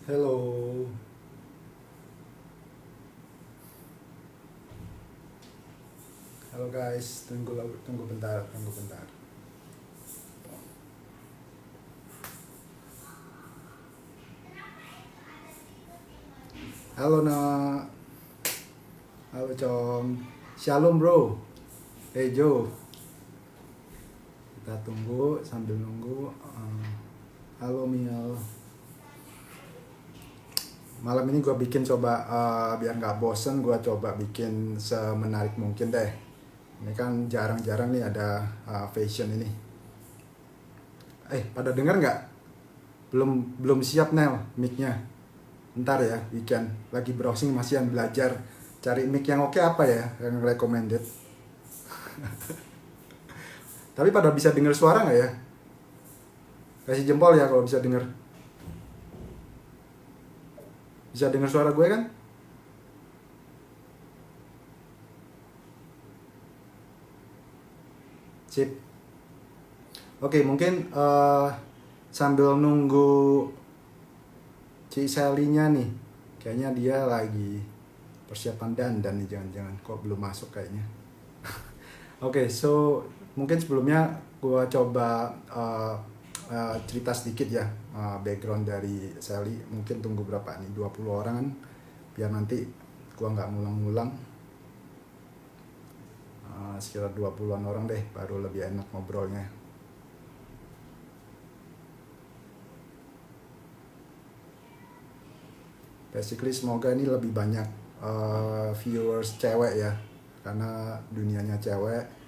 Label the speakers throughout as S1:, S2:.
S1: Hello, halo guys, tunggu bentar, tunggu bentar. Halo nak, halo Com, Shalom bro, hey Joe, kita tunggu sambil nunggu. Halo Miel, malam ini gue bikin coba biar nggak bosen, gue coba bikin semenarik mungkin deh. Ini kan jarang-jarang nih ada fashion ini. Pada denger nggak? Belum belum siap Nel, mic-nya. Ntar ya, weekend. Lagi browsing masih yang belajar. Cari mic yang oke apa ya, yang recommended. Tapi pada bisa denger suara nggak ya? Kasih jempol ya kalau bisa denger. Bisa denger suara gue kan? Sip. Oke, mungkin sambil nunggu Ci Sally-nya nih. Kayaknya dia lagi persiapan dandan nih, jangan-jangan. Kok belum masuk kayaknya. Oke, so mungkin sebelumnya gue coba cerita sedikit ya, background dari Sally. Mungkin tunggu berapa nih, 20 orang kan, biar nanti gue nggak ngulang-ngulang. Sekitar 20-an orang deh, baru lebih enak ngobrolnya. Basically semoga ini lebih banyak viewers cewek ya, karena dunianya cewek.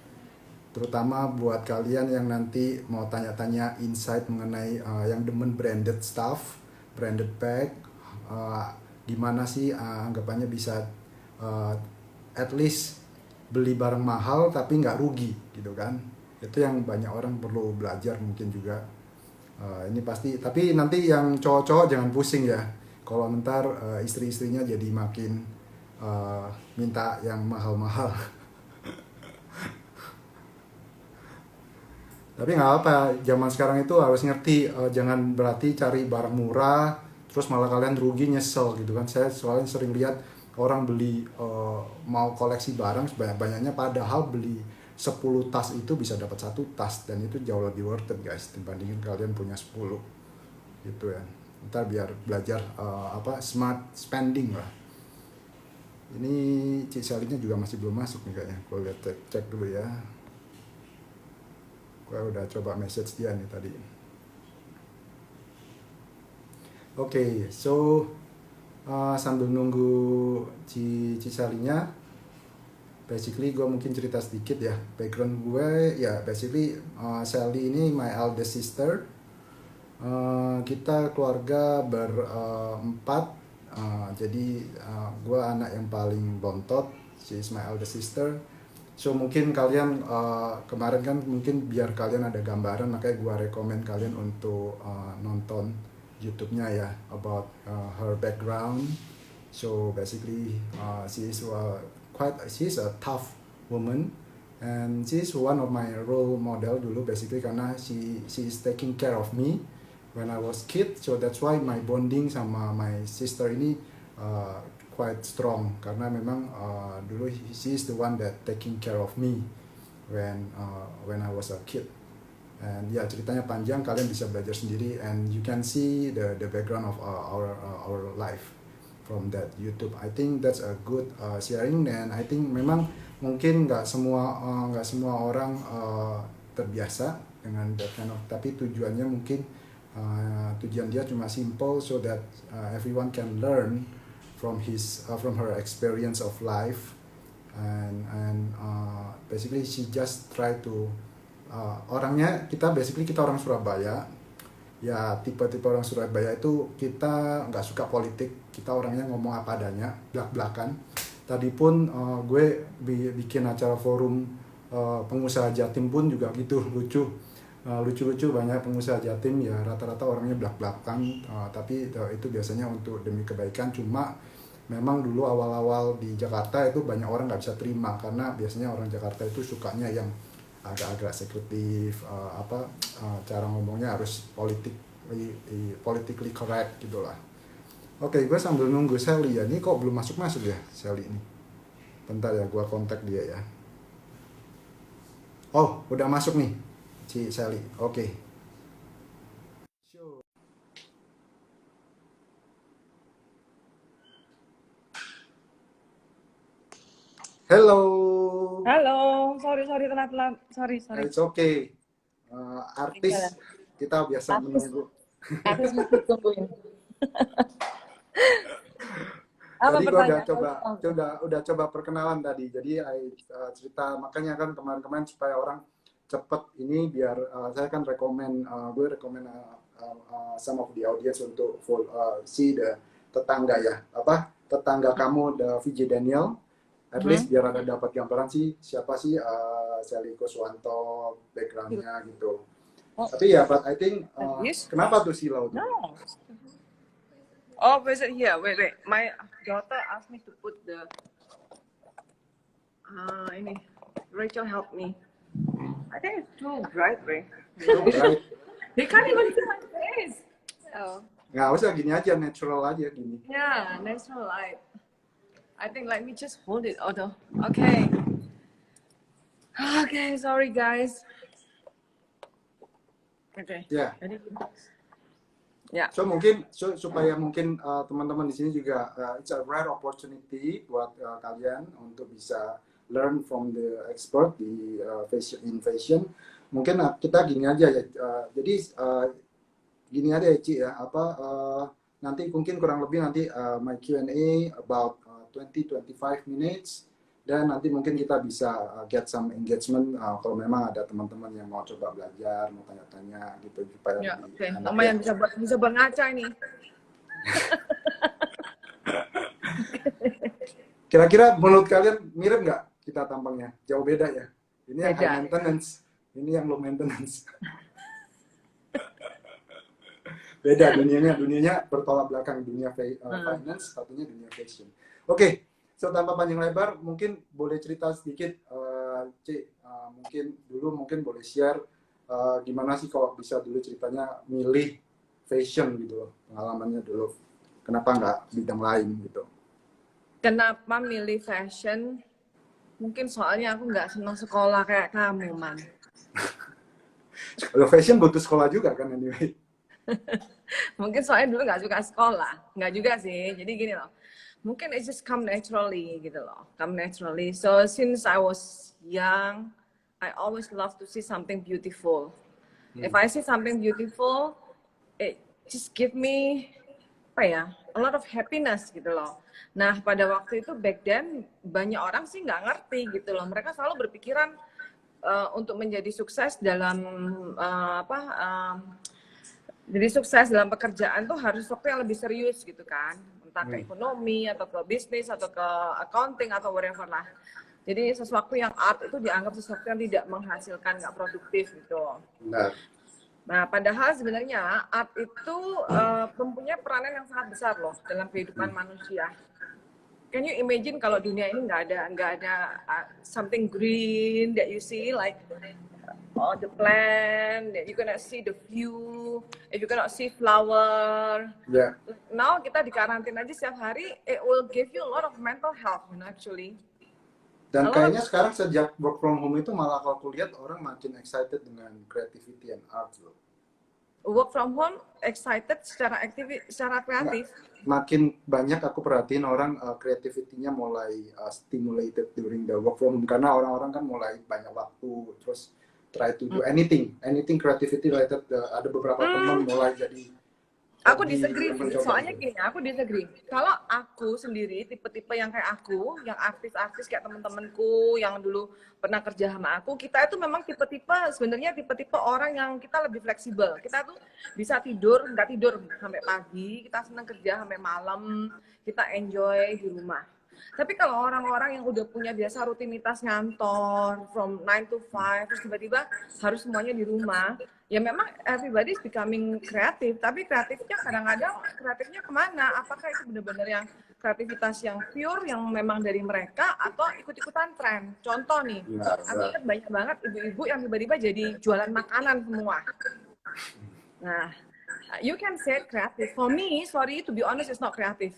S1: Terutama buat kalian yang nanti mau tanya-tanya insight mengenai yang demen branded stuff, branded bag, gimana sih anggapannya bisa at least beli barang mahal tapi nggak rugi gitu kan. Itu yang banyak orang perlu belajar mungkin juga. Ini pasti, tapi nanti yang cowok-cowok jangan pusing ya. Kalau ntar istri-istrinya jadi makin minta yang mahal-mahal. Tapi nggak apa, zaman sekarang itu harus ngerti, jangan berarti cari barang murah terus malah kalian rugi nyesel gitu kan. Saya soalnya sering lihat orang beli mau koleksi barang sebanyak-banyaknya, padahal beli 10 tas itu bisa dapat satu tas, dan itu jauh lebih worth it guys dibandingin kalian punya 10 gitu ya. Ntar biar belajar smart spending lah. Ini Cik Salinya juga masih belum masuk nih kayaknya. Gue lihat cek dulu ya. Gue udah coba message dia nih tadi. Oke, so sambil nunggu Cisalinya, basically gue mungkin cerita sedikit ya. Background gue ya basically Sally ini my eldest sister. Kita keluarga berempat. Jadi gue anak yang paling bontot. She is my eldest sister. So mungkin kalian kemarin kan mungkin biar kalian ada gambaran, makanya gue rekomen kalian untuk nonton YouTube-nya ya, about her background. So basically she is a tough woman, and she is one of my role model dulu basically, karena she is taking care of me when I was kid. So that's why my bonding sama my sister ini quite strong, karena memang dulu she is the one that taking care of me when I was a kid. And ya ceritanya panjang, kalian bisa belajar sendiri, and you can see the background of our life from that YouTube. I think that's a good sharing, and I think memang mungkin nggak semua orang terbiasa dengan that kind of, tapi tujuannya mungkin tujuan dia cuma simple, so that everyone can learn from her experience of life, and basically she just try to orangnya, kita orang Surabaya ya, tipe-tipe orang Surabaya itu kita nggak suka politik, kita orangnya ngomong apa adanya, blak-blakan. Tadi pun gue bikin acara forum pengusaha Jatim pun juga gitu, lucu-lucu banyak pengusaha Jatim ya, rata-rata orangnya blak-blakan, tapi itu biasanya untuk demi kebaikan. Cuma memang dulu awal-awal di Jakarta itu banyak orang nggak bisa terima, karena biasanya orang Jakarta itu sukanya yang agak-agak sekretif, cara ngomongnya harus politically correct gitulah. Oke, gue sambil nunggu Sally ya. Ini kok belum masuk-masuk ya Sally ini. Bentar ya, gue kontak dia ya. Oh, udah masuk nih si Sally. Oke. Hello.
S2: Halo, sorry telat-telat. Sorry.
S1: It's okay.
S2: Tinggal.
S1: Artis kita biasa
S2: Artis,
S1: menunggu.
S2: artis mesti tungguin. Apa
S1: Tadi gua udah
S2: pertanyaan
S1: coba,
S2: kamu?
S1: udah coba perkenalan tadi. Jadi cerita makanya kan kemarin-kemarin supaya orang cepet ini biar saya kan gue rekomen some of the audience untuk see the tetangga ya, apa tetangga kamu, the VJ Daniel, at least biar ada dapat gambaran sih siapa sih Sally Kuswanto backgroundnya gitu.
S2: Oh,
S1: Tapi ya, but I think
S2: serius?
S1: kenapa tuh silau tuh?
S2: No. Oh, visit here. Wait. My daughter asked me to put the ini. Rachel help me. I think it's too bright, Ray.
S1: Right?
S2: They can't even see my face. Oh.
S1: Nggak usah gini aja, natural aja gini.
S2: Yeah, natural light. I think let me just hold it. Oh no. Okay. Okay, sorry guys. Okay.
S1: Ya.
S2: Jadi, ya.
S1: So mungkin supaya mungkin teman-teman di sini juga it's a rare opportunity buat kalian untuk bisa learn from the expert di fashion. Mungkin kita gini aja ya. Jadi gini aja ya Ci ya. Nanti mungkin kurang lebih nanti my Q&A about 20-25 minutes. Dan nanti mungkin kita bisa get some engagement kalau memang ada teman-teman yang mau coba belajar, mau tanya-tanya gitu supaya
S2: Ya,
S1: lebih
S2: oke.
S1: enak
S2: Lumayan
S1: ya.
S2: bisa buat ngaca ini.
S1: Kira-kira menurut kalian mirip nggak kita tampangnya? Jauh beda ya? Ini yang high
S2: Beda.
S1: maintenance, ini yang low maintenance. Beda dunianya bertolak belakang, dunia finance, satunya dunia fashion. Oke, so tanpa panjang lebar, mungkin boleh cerita sedikit, Ci, mungkin boleh share gimana sih kalau bisa dulu ceritanya milih fashion gitu loh, pengalamannya dulu. Kenapa nggak bidang lain gitu?
S2: Kenapa milih fashion? Mungkin soalnya aku nggak senang sekolah kayak kamu, Man.
S1: Kalau fashion butuh sekolah juga kan anyway.
S2: Mungkin soalnya dulu nggak suka sekolah. Nggak juga sih. Jadi gini loh. Mungkin it just come naturally gitu loh. Come naturally. So since I was young, I always love to see something beautiful. If I see something beautiful, it just give me apa ya, a lot of happiness gitu loh. Nah pada waktu itu back then banyak orang sih nggak ngerti gitu loh. Mereka selalu berpikiran untuk menjadi sukses dalam jadi sukses dalam pekerjaan tuh harus sesuatu yang lebih serius gitu kan, entah ke ekonomi atau ke bisnis atau ke accounting atau whatever lah. Jadi sesuatu yang art itu dianggap sesuatu yang tidak menghasilkan, nggak produktif gitu.
S1: Benar.
S2: Nah, padahal sebenarnya art itu mempunyai peranan yang sangat besar loh dalam kehidupan manusia. Can you imagine kalau dunia ini nggak ada something green that you see like the plant, that you cannot see the view, if you cannot see flower.
S1: Ya.
S2: Now kita di karantina aja setiap hari, it will give you a lot of mental health, you know, actually.
S1: Dan kayaknya sekarang sejak work from home itu malah kalau aku lihat orang makin excited dengan creativity and art loh.
S2: Work from home, excited secara kreatif.
S1: Makin banyak aku perhatiin orang creativity-nya mulai stimulated during the work from home karena orang-orang kan mulai banyak waktu terus try to do anything creativity related. Ada beberapa teman mulai jadi
S2: Aku disagree, soalnya gini, aku disagree. Kalau aku sendiri, tipe-tipe yang kayak aku, yang artis-artis kayak temen-temenku, yang dulu pernah kerja sama aku, kita itu memang sebenarnya tipe-tipe orang yang kita lebih fleksibel. Kita tuh bisa nggak tidur sampai pagi, kita senang kerja sampai malam, kita enjoy di rumah. Tapi kalau orang-orang yang udah punya biasa rutinitas ngantor, from 9 to 5, terus tiba-tiba harus semuanya di rumah, ya memang everybody is becoming kreatif, tapi kreatifnya kadang-kadang kreatifnya kemana? Apakah itu benar-benar yang kreativitas yang pure, yang memang dari mereka, atau ikut-ikutan tren? Contoh nih, aku lihat banyak banget ibu-ibu yang tiba-tiba jadi jualan makanan semua. Nah, You can say it creative. For me, sorry to be honest, it's not creative.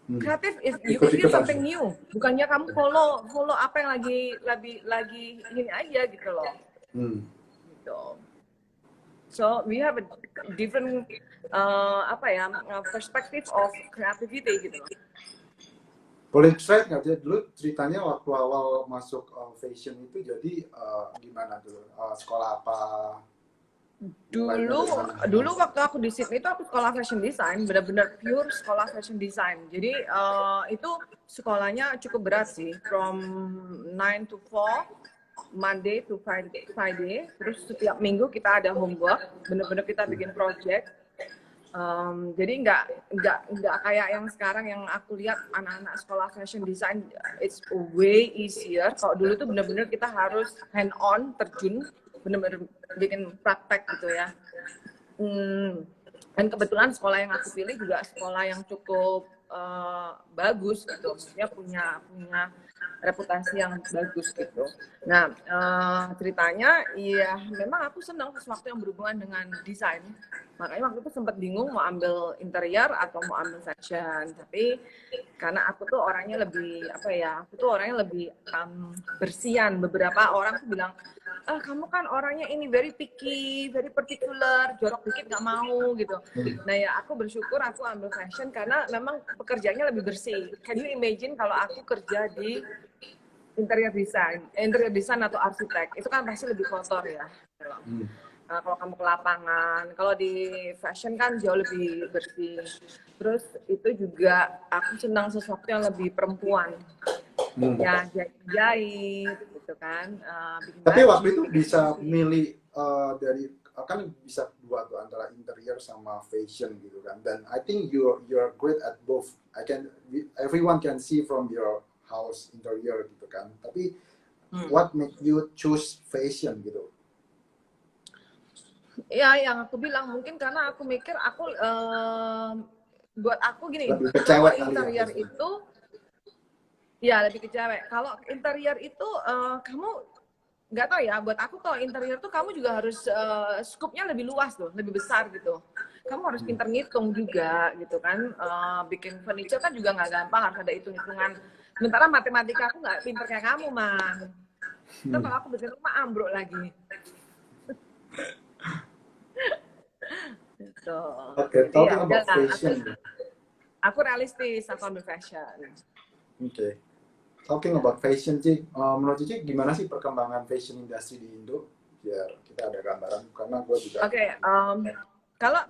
S2: Kreatif is you
S1: Ikut-ikutan
S2: create something new. Bukannya kamu follow apa yang lagi ini aja gitu loh. Gitu. So we have a different perspective of creativity gitu loh.
S1: Boleh share nggak dia dulu ceritanya waktu awal masuk fashion itu jadi gimana tuh? Sekolah apa?
S2: Dulu waktu aku di Sydney itu aku sekolah fashion design, benar-benar pure sekolah fashion design. Jadi itu sekolahnya cukup berat sih, from 9 to 4, Monday to Friday. Terus setiap minggu kita ada homework, benar-benar kita bikin project. Jadi nggak kayak yang sekarang yang aku lihat anak-anak sekolah fashion design, it's way easier. Kalau dulu tuh benar-benar kita harus hand on, terjun, benar-benar bikin praktek gitu ya. Dan kebetulan sekolah yang aku pilih juga sekolah yang cukup bagus gitu, maksudnya punya reputasi yang bagus gitu. Nah, ceritanya ya memang aku senang sesuatu yang berhubungan dengan desain. Makanya waktu itu sempat bingung mau ambil interior atau mau ambil fashion. Tapi karena aku tuh orangnya lebih bersihan. Beberapa orang tuh bilang, kamu kan orangnya ini very picky, very particular, jorok dikit nggak mau gitu. Nah ya aku bersyukur aku ambil fashion karena memang pekerjaannya lebih bersih. Can you imagine kalau aku kerja di interior design atau arsitek, itu kan pasti lebih kotor ya. Kalau kamu ke lapangan, kalau di fashion kan jauh lebih bersih. Terus itu juga aku senang sesuatu yang lebih perempuan. Ya jahit gitu kan.
S1: Tapi waktu itu bisa milih dari kan bisa dua tuh antara interior sama fashion gitu kan. Dan I think you're great at both. Everyone can see from your house interior gitu kan. Tapi what make you choose fashion gitu?
S2: Ya, yang aku bilang mungkin karena aku mikir aku buat aku gini,
S1: kalau
S2: interior ya, itu ya lebih ke cewek. Kalau interior itu kamu nggak tahu ya, buat aku kalau interior tuh kamu juga harus scope-nya lebih luas loh, lebih besar gitu. Kamu harus pintar ngitung juga gitu kan. Bikin furniture kan juga nggak gampang, harus ada hitung-hitungan. Sementara matematika aku nggak pintar kayak kamu, Man. Terus kalau aku bikin rumah ambruk lagi. Gitu.
S1: Okay, talking about fashion.
S2: Aku realistis, aku ambil fashion.
S1: Okay. Talking about fashion, Cik, menurut Cik gimana sih perkembangan fashion industry di Indo? Biar kita ada gambaran, karena gue juga...
S2: Kalau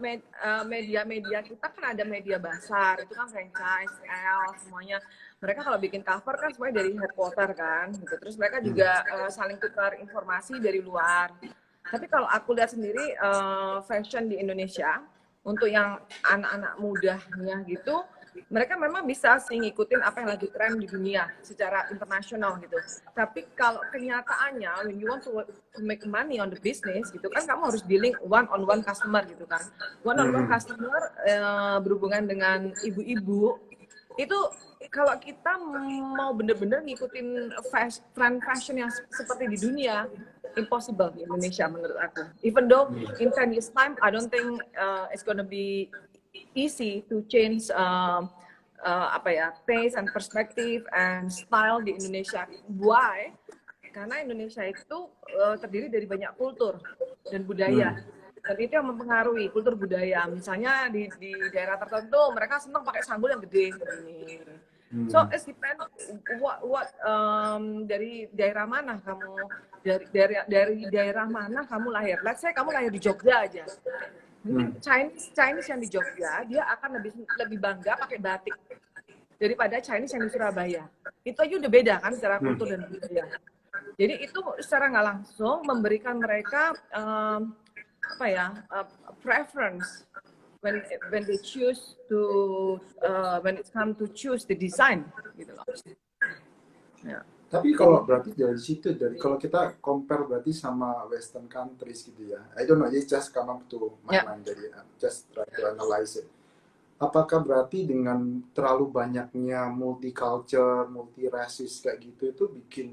S2: media-media kita kan ada media besar, itu kan franchise, L, semuanya. Mereka kalau bikin cover kan semuanya dari headquarter kan, gitu. Terus mereka juga saling tukar informasi dari luar. Tapi kalau aku lihat sendiri fashion di Indonesia, untuk yang anak-anak mudanya gitu, mereka memang bisa sih ngikutin apa yang lagi tren di dunia secara internasional gitu. Tapi kalau kenyataannya, when you want to make money on the business gitu kan, kamu harus dealing one-on-one customer gitu kan. One-on-one customer berhubungan dengan ibu-ibu, itu kalau kita mau bener-bener ngikutin trend fashion yang seperti di dunia, impossible di Indonesia menurut aku. Even though in 10 years time, I don't think it's gonna be easy to change taste and perspective and style di Indonesia. Why? Karena Indonesia itu terdiri dari banyak kultur dan budaya. Dan itu yang mempengaruhi kultur budaya. Misalnya di daerah tertentu mereka senang pakai sanggul yang gede. So it depends what dari daerah mana kamu, dari daerah mana kamu lahir. Let's say kamu lahir di Jogja aja. Mungkin Chinese yang di Jogja dia akan lebih bangga pakai batik daripada Chinese yang di Surabaya. Itu aja udah beda kan secara kultur dan budaya. Jadi itu secara nggak langsung memberikan mereka preference when they choose to when it's come to choose the design gitu loh. Ya.
S1: Tapi kalau berarti dari situ, kalau kita compare berarti sama Western countries gitu ya, I don't know, it just come up to my mind, jadi just try to analyze it. Apakah berarti dengan terlalu banyaknya multicultural, multirasis kayak gitu itu bikin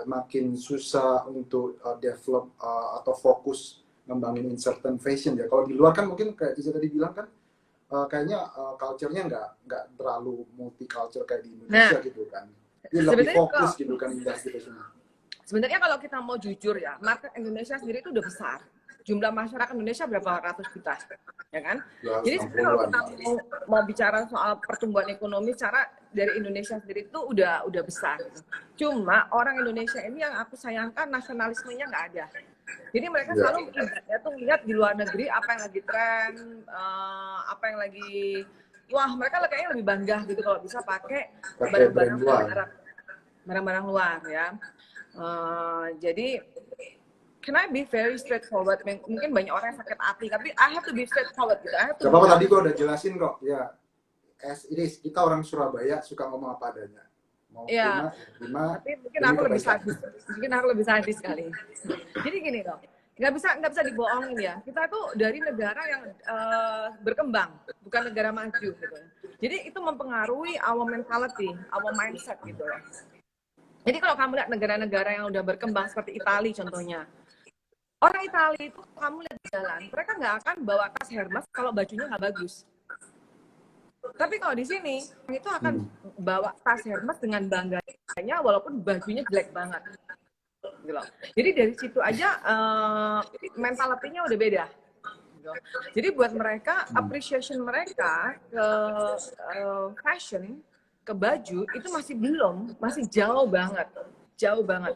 S1: makin susah untuk develop atau fokus ngembangin in certain fashion ya. Kalau di luar kan mungkin kayak Cica tadi bilang kan kayaknya culture-nya nggak terlalu multicultural kayak di Indonesia gitu kan. Dia lebih fokus gitu kan industri fashion.
S2: Sebenarnya kalau kita mau jujur ya, market Indonesia sendiri itu udah besar. Jumlah masyarakat Indonesia berapa ratus juta, ya kan? Jadi sebenarnya kalau kita mau bicara soal pertumbuhan ekonomi secara dari Indonesia sendiri itu udah besar. Cuma orang Indonesia ini yang aku sayangkan nasionalismenya nggak ada. Jadi mereka selalu melihatnya tuh lihat di luar negeri apa yang lagi tren, apa yang lagi, wah mereka kayaknya lebih bangga gitu kalau bisa pakai barang-barang luar ya. Jadi can I be very straightforward? Mungkin banyak orang yang sakit hati, tapi I have to be straightforward gitu.
S1: Gak apa-apa, tadi gue udah jelasin kok. Ya, ini kita orang Surabaya suka ngomong apa adanya. Mau terima,
S2: tapi mungkin aku lebih sadis. Mungkin aku lebih sadis kali. Jadi gini loh, nggak bisa dibohongin ya. Kita tuh dari negara yang berkembang, bukan negara maju gitu. Jadi itu mempengaruhi our mentality, our mindset gitu loh. Jadi kalau kamu lihat negara-negara yang udah berkembang seperti Italia contohnya, orang Italia itu kamu lihat di jalan, mereka nggak akan bawa tas Hermes kalau bajunya nggak bagus. Tapi kalau di sini itu akan bawa tas Hermes dengan bangganya walaupun bajunya jelek banget. Gitu. Jadi dari situ aja mentalitinya udah beda. Gitu. Jadi buat mereka appreciation mereka ke fashion, ke baju itu masih jauh banget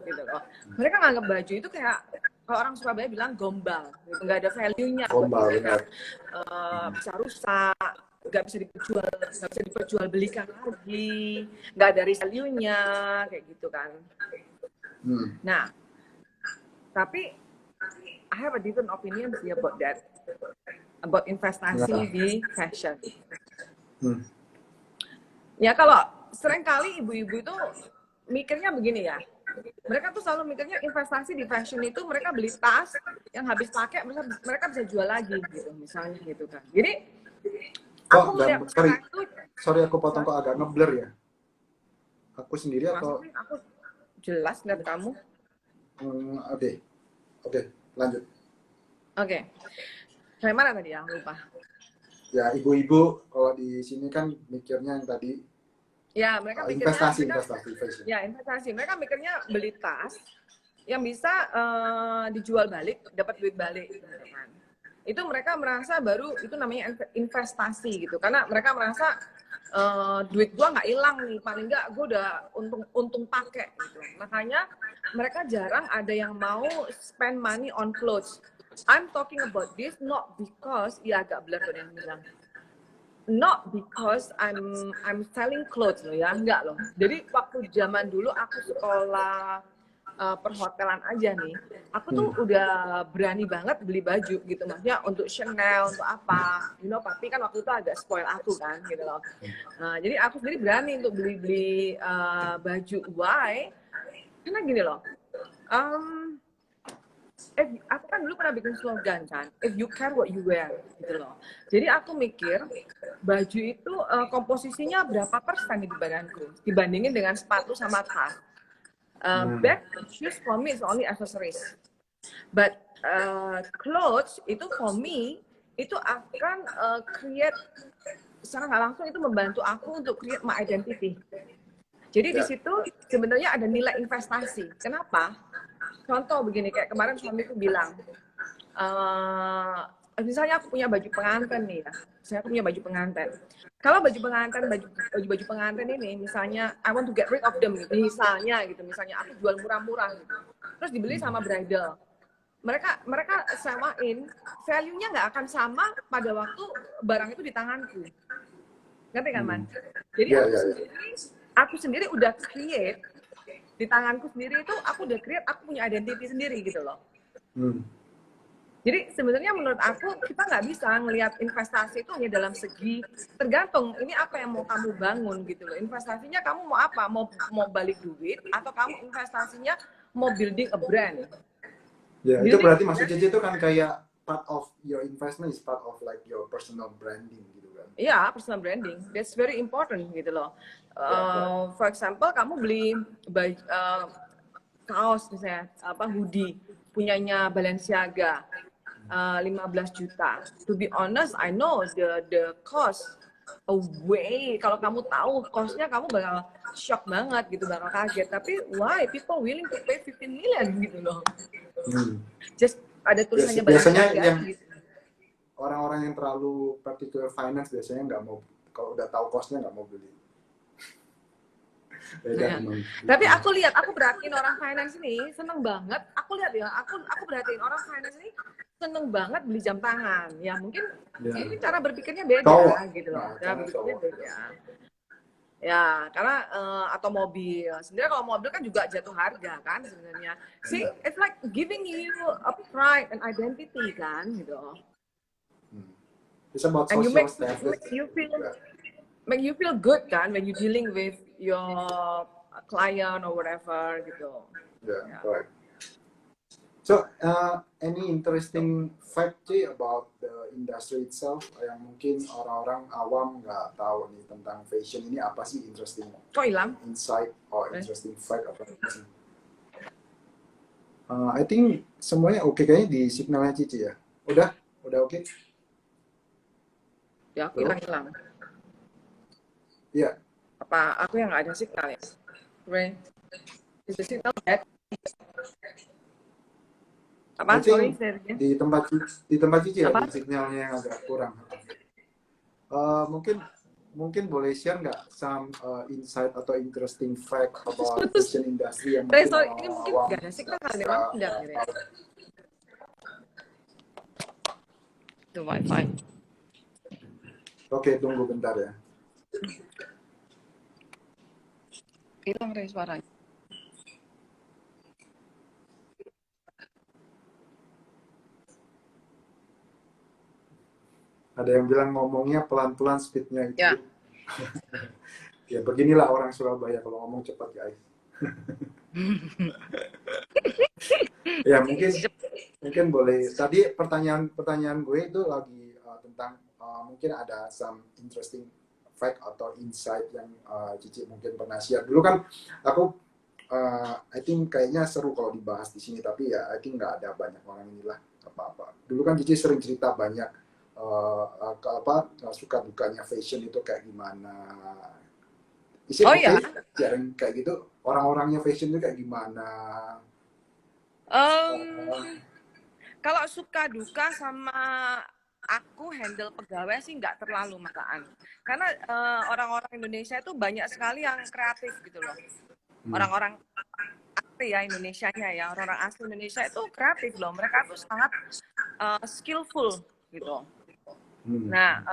S2: gitu loh. Mereka nganggap baju itu kayak kalau orang Surabaya bilang gombal, gitu. Nggak ada value-nya.
S1: Gombal,
S2: bisa rusak, nggak bisa diperjualbelikan lagi, nggak ada value-nya kayak gitu kan. Nah, tapi I have a different opinion sih about that, about investasi di fashion. Ya kalau seringkali ibu-ibu itu mikirnya begini ya, mereka tuh selalu mikirnya investasi di fashion itu mereka beli tas yang habis pakai mereka bisa jual lagi gitu misalnya gitu kan. Jadi aku melihat
S1: sorry aku potong kok agak ngeblur ya. Aku sendiri atau
S2: aku jelas lihat kamu.
S1: Oke, lanjut.
S2: Oke. Dari mana tadi ya? Lupa.
S1: Ya, ibu-ibu kalau di sini kan mikirnya yang tadi
S2: ya, mereka mikirnya
S1: investasi.
S2: Ya, investasi. Mereka mikirnya beli tas yang bisa dijual balik, dapat duit balik gitu kan. Itu mereka merasa baru itu namanya investasi gitu. Karena mereka merasa duit gua nggak hilang nih, paling nggak gua udah untung pakai gitu. Makanya mereka jarang ada yang mau spend money on clothes. I'm talking about this not because ya agak blur tuh yang bilang. Not because I'm selling clothes loh ya, enggak loh. Jadi waktu zaman dulu aku sekolah perhotelan aja nih, aku tuh udah berani banget beli baju gitu, maksudnya untuk Chanel, untuk apa, papi kan waktu itu agak spoil aku kan, gitu loh. Jadi aku sendiri berani untuk beli baju. Why? Karena gini loh, aku kan dulu pernah bikin slogan kan, if you care what you wear, gitu loh. Jadi aku mikir baju itu komposisinya berapa persen di badanku dibandingin dengan sepatu sama tas. Bag, shoes for me is only accessories, but clothes itu for me itu akan create secara nggak langsung itu membantu aku untuk create my identity. Jadi di situ sebenarnya ada nilai investasi. Kenapa? Contoh begini, kayak kemarin suamiku bilang, misalnya aku punya baju pengantin nih ya, saya punya baju pengantin. Kalau baju pengantin ini, misalnya I want to get rid of them, misalnya aku jual murah-murah, gitu. Terus dibeli sama bridal, mereka samain, value-nya nggak akan sama pada waktu barang itu di tanganku, ngerti kan Man? Jadi aku sendiri udah create di tanganku sendiri itu, aku udah create, aku punya identity sendiri gitu loh. Jadi sebenarnya menurut aku kita nggak bisa ngelihat investasi itu hanya dalam segi tergantung ini apa yang mau kamu bangun gitu loh. Investasinya kamu mau apa? Mau balik duit atau kamu investasinya mau building a brand?
S1: Ya, itu berarti maksudnya itu kan kayak part of your investment is part of like your personal branding gitu kan.
S2: Iya, personal branding. That's very important gitu loh. For example, kamu beli kaos misalnya, hoodie punyanya Balenciaga. 15 juta. To be honest, I know the cost away. Kalau kamu tahu costnya, kamu bakal shock banget gitu, bakal kaget. Tapi why people willing to pay 15 million gitu loh? Just ada tulisannya
S1: biasanya yang
S2: gitu.
S1: Orang-orang yang terlalu particular finance biasanya nggak mau, kalau udah tahu costnya nggak mau beli. Beda emang.
S2: Tapi aku lihat, aku perhatiin orang finance ini seneng banget. Aku lihat ya, aku perhatiin orang finance ini seneng banget beli jam tangan. Ya mungkin cara berpikirnya beda gitu loh. Cara berpikirnya beda. Ya, karena atau mobil. Sebenarnya kalau mobil kan juga jatuh harga kan sebenarnya. See, it's like giving you a pride and identity kan gitu.
S1: It's about
S2: and
S1: social status.
S2: Make you feel good kan when you dealing with your client or whatever gitu.
S1: Yeah. Right. So, any interesting fact about the industry itself yang mungkin orang-orang awam nggak tahu nih tentang fashion ini, apa sih interesting?
S2: Kok hilang?
S1: Insight or interesting fact apa? I think semuanya oke kayaknya di signalnya Cici ya. Udah oke?
S2: Ya aku hilang.
S1: Iya.
S2: Apa aku yang nggak ada signal ya? Ray, is the signal bad? Apa? Sorry,
S1: di tempat Cici ya, signalnya yang agak kurang. Mungkin boleh share nggak some insight atau interesting fact about fashion industry yang
S2: mungkin sorry, ini mungkin nggak ada signal kali, memang tidak gitu ya. Itu wifi.
S1: Oke, tunggu bentar ya.
S2: Hilang Ray suaranya.
S1: Ada yang bilang ngomongnya pelan-pelan speednya itu.
S2: Ya.
S1: Ya beginilah orang Surabaya kalau ngomong cepat guys. Ya mungkin boleh. Tadi pertanyaan gue itu lagi tentang mungkin ada some interesting fact atau insight yang Cici mungkin pernah share. Dulu kan aku I think kayaknya seru kalau dibahas di sini, tapi ya I think nggak ada banyak orang inilah apa-apa. Dulu kan Cici sering cerita banyak suka dukanya fashion itu kayak gimana.
S2: Ya?
S1: Jarang kayak gitu. Orang-orangnya fashion itu kayak gimana?
S2: Kalau suka duka sama aku handle pegawai sih nggak terlalu mataan. Karena orang-orang Indonesia itu banyak sekali yang kreatif gitu loh. Orang-orang asli ya Indonesianya ya, orang-orang asli Indonesia itu kreatif loh. Mereka tuh sangat skillful gitu. Nah,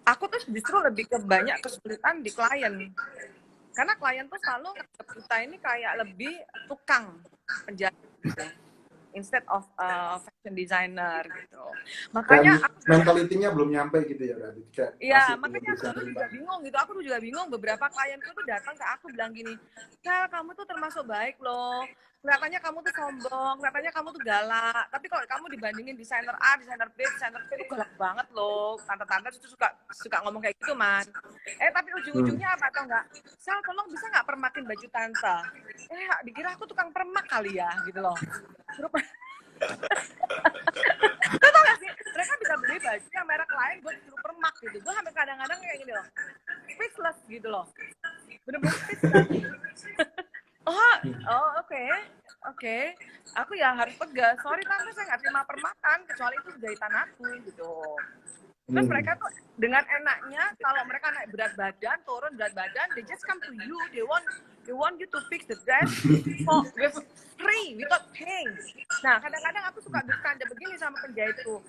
S2: aku tuh justru lebih ke banyak kesulitan di klien. Karena klien tuh selalu nganggap kita ini kayak lebih tukang penjahit gitu, instead of fashion designer gitu. Makanya
S1: mentalitinya belum nyampe gitu ya berarti.
S2: Iya, makanya aku juga bingung gitu. Aku juga bingung, beberapa klienku tuh datang ke aku bilang gini, "Kak, kamu tuh termasuk baik loh. Kelihatannya kamu tuh sombong, kelihatannya kamu tuh galak. Tapi kalau kamu dibandingin desainer A, desainer B itu galak banget loh. Tante-tante itu suka ngomong kayak gitu, Man. Tapi ujung-ujungnya apa atau enggak? Sal, tolong bisa nggak permakin baju tante? Dikira aku tukang permak kali ya, gitu loh. Tau gak sih? Mereka bisa beli baju yang merek lain buat disuruh permak gitu. Gue sampai kadang-kadang kayak gini loh. Speechless gitu loh. Bener-bener speechless. Oke. Aku ya harus tegas. Sorry tante, saya nggak terima permakan kecuali itu jahitan aku gitu. Terus mereka tuh dengan enaknya kalau mereka naik berat badan, turun berat badan, they just come to you. They want you to fix the dress for free without paying. Nah, kadang-kadang aku suka bercanda begini sama penjahitku.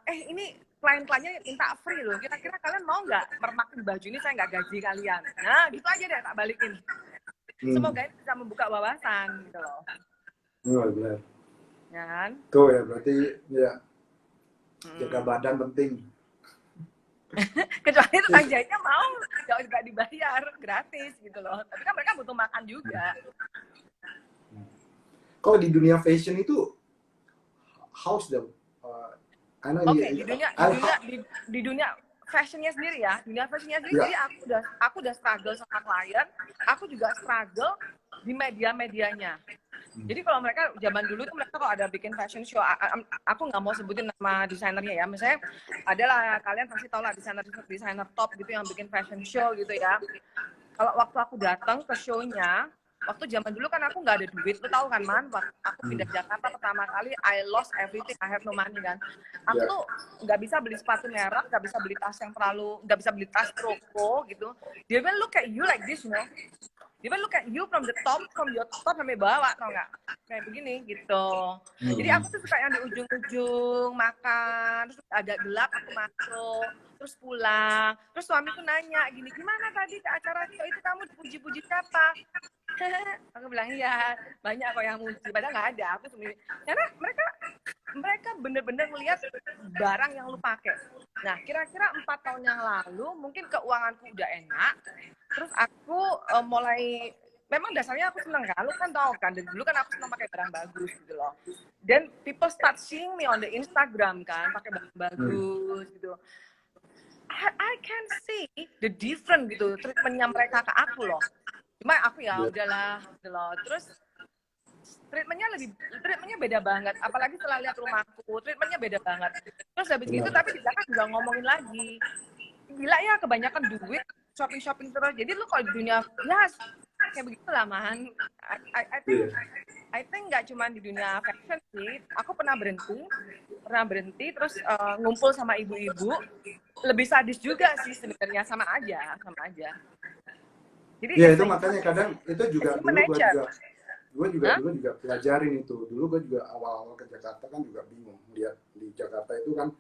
S2: Ini klien-kliennya minta free loh. Kira-kira kalian mau nggak permakin baju ini, saya nggak gaji kalian. Nah, gitu aja deh, tak balikin. Semoga ini bisa membuka wawasan gitu loh.
S1: Benar.
S2: Ya kan?
S1: Tuh ya, berarti ya jaga badan penting.
S2: Kecuali tukang jahitnya mau nggak dibayar gratis gitu loh. Tapi kan mereka butuh makan juga.
S1: Kalau di dunia fashion itu how's the
S2: di dunia fashionnya sendiri ya, dunia fashionnya sendiri. Jadi aku udah struggle sama klien, aku juga struggle di media-medianya. Jadi kalau mereka zaman dulu tuh mereka kalau ada bikin fashion show, aku nggak mau sebutin nama desainernya ya. Misalnya adalah kalian pasti tahu lah desainer top gitu yang bikin fashion show gitu ya. Kalau waktu aku datang ke show-nya, waktu zaman dulu kan aku nggak ada duit, lu tahu kan Man, waktu aku pindah Jakarta pertama kali, I lost everything, I have no money kan. Aku tuh nggak bisa beli sepatu merek, nggak bisa beli tas yang terlalu, nggak bisa beli tas Proko gitu. Dia bilang look at you like this, you know. Dia bilang look at you from your top sampai bawah, tau nggak? Kayak begini gitu. Jadi aku tuh suka yang di ujung-ujung makan, terus agak gelap aku masuk, terus pulang. Terus suamiku nanya gini, gimana tadi ke acara show itu kamu dipuji-puji siapa? Aku bilang iya, banyak kok yang muji, padahal nggak ada. Aku sendiri, karena mereka bener-bener melihat barang yang lu pakai. Nah, kira-kira 4 tahun yang lalu, mungkin keuanganku udah enak, terus aku mulai, memang dasarnya aku seneng kan, lu kan tau kan, dari dulu kan aku seneng pakai barang bagus gitu loh. Dan people start seeing me on the Instagram kan, pakai barang bagus gitu. I can see the different gitu, treatmentnya mereka ke aku loh. Cuma aku ya udahlah gitu loh. Terus treatmentnya beda banget. Apalagi setelah lihat rumahku, treatmentnya beda banget. Terus habis gitu, tapi di belakang juga ngomongin lagi. Gila ya, kebanyakan duit, shopping terus. Jadi lu kalau di dunia, ya kayak begitulah Man. I think nggak cuma di dunia fashion sih. Aku pernah berhenti, terus ngumpul sama ibu-ibu. Lebih sadis juga sih sebenarnya, sama aja. Jadi
S1: ya itu makanya kadang itu juga dulu gue juga pelajarin itu. Dulu gue juga awal-awal ke Jakarta kan juga bingung lihat di Jakarta itu kan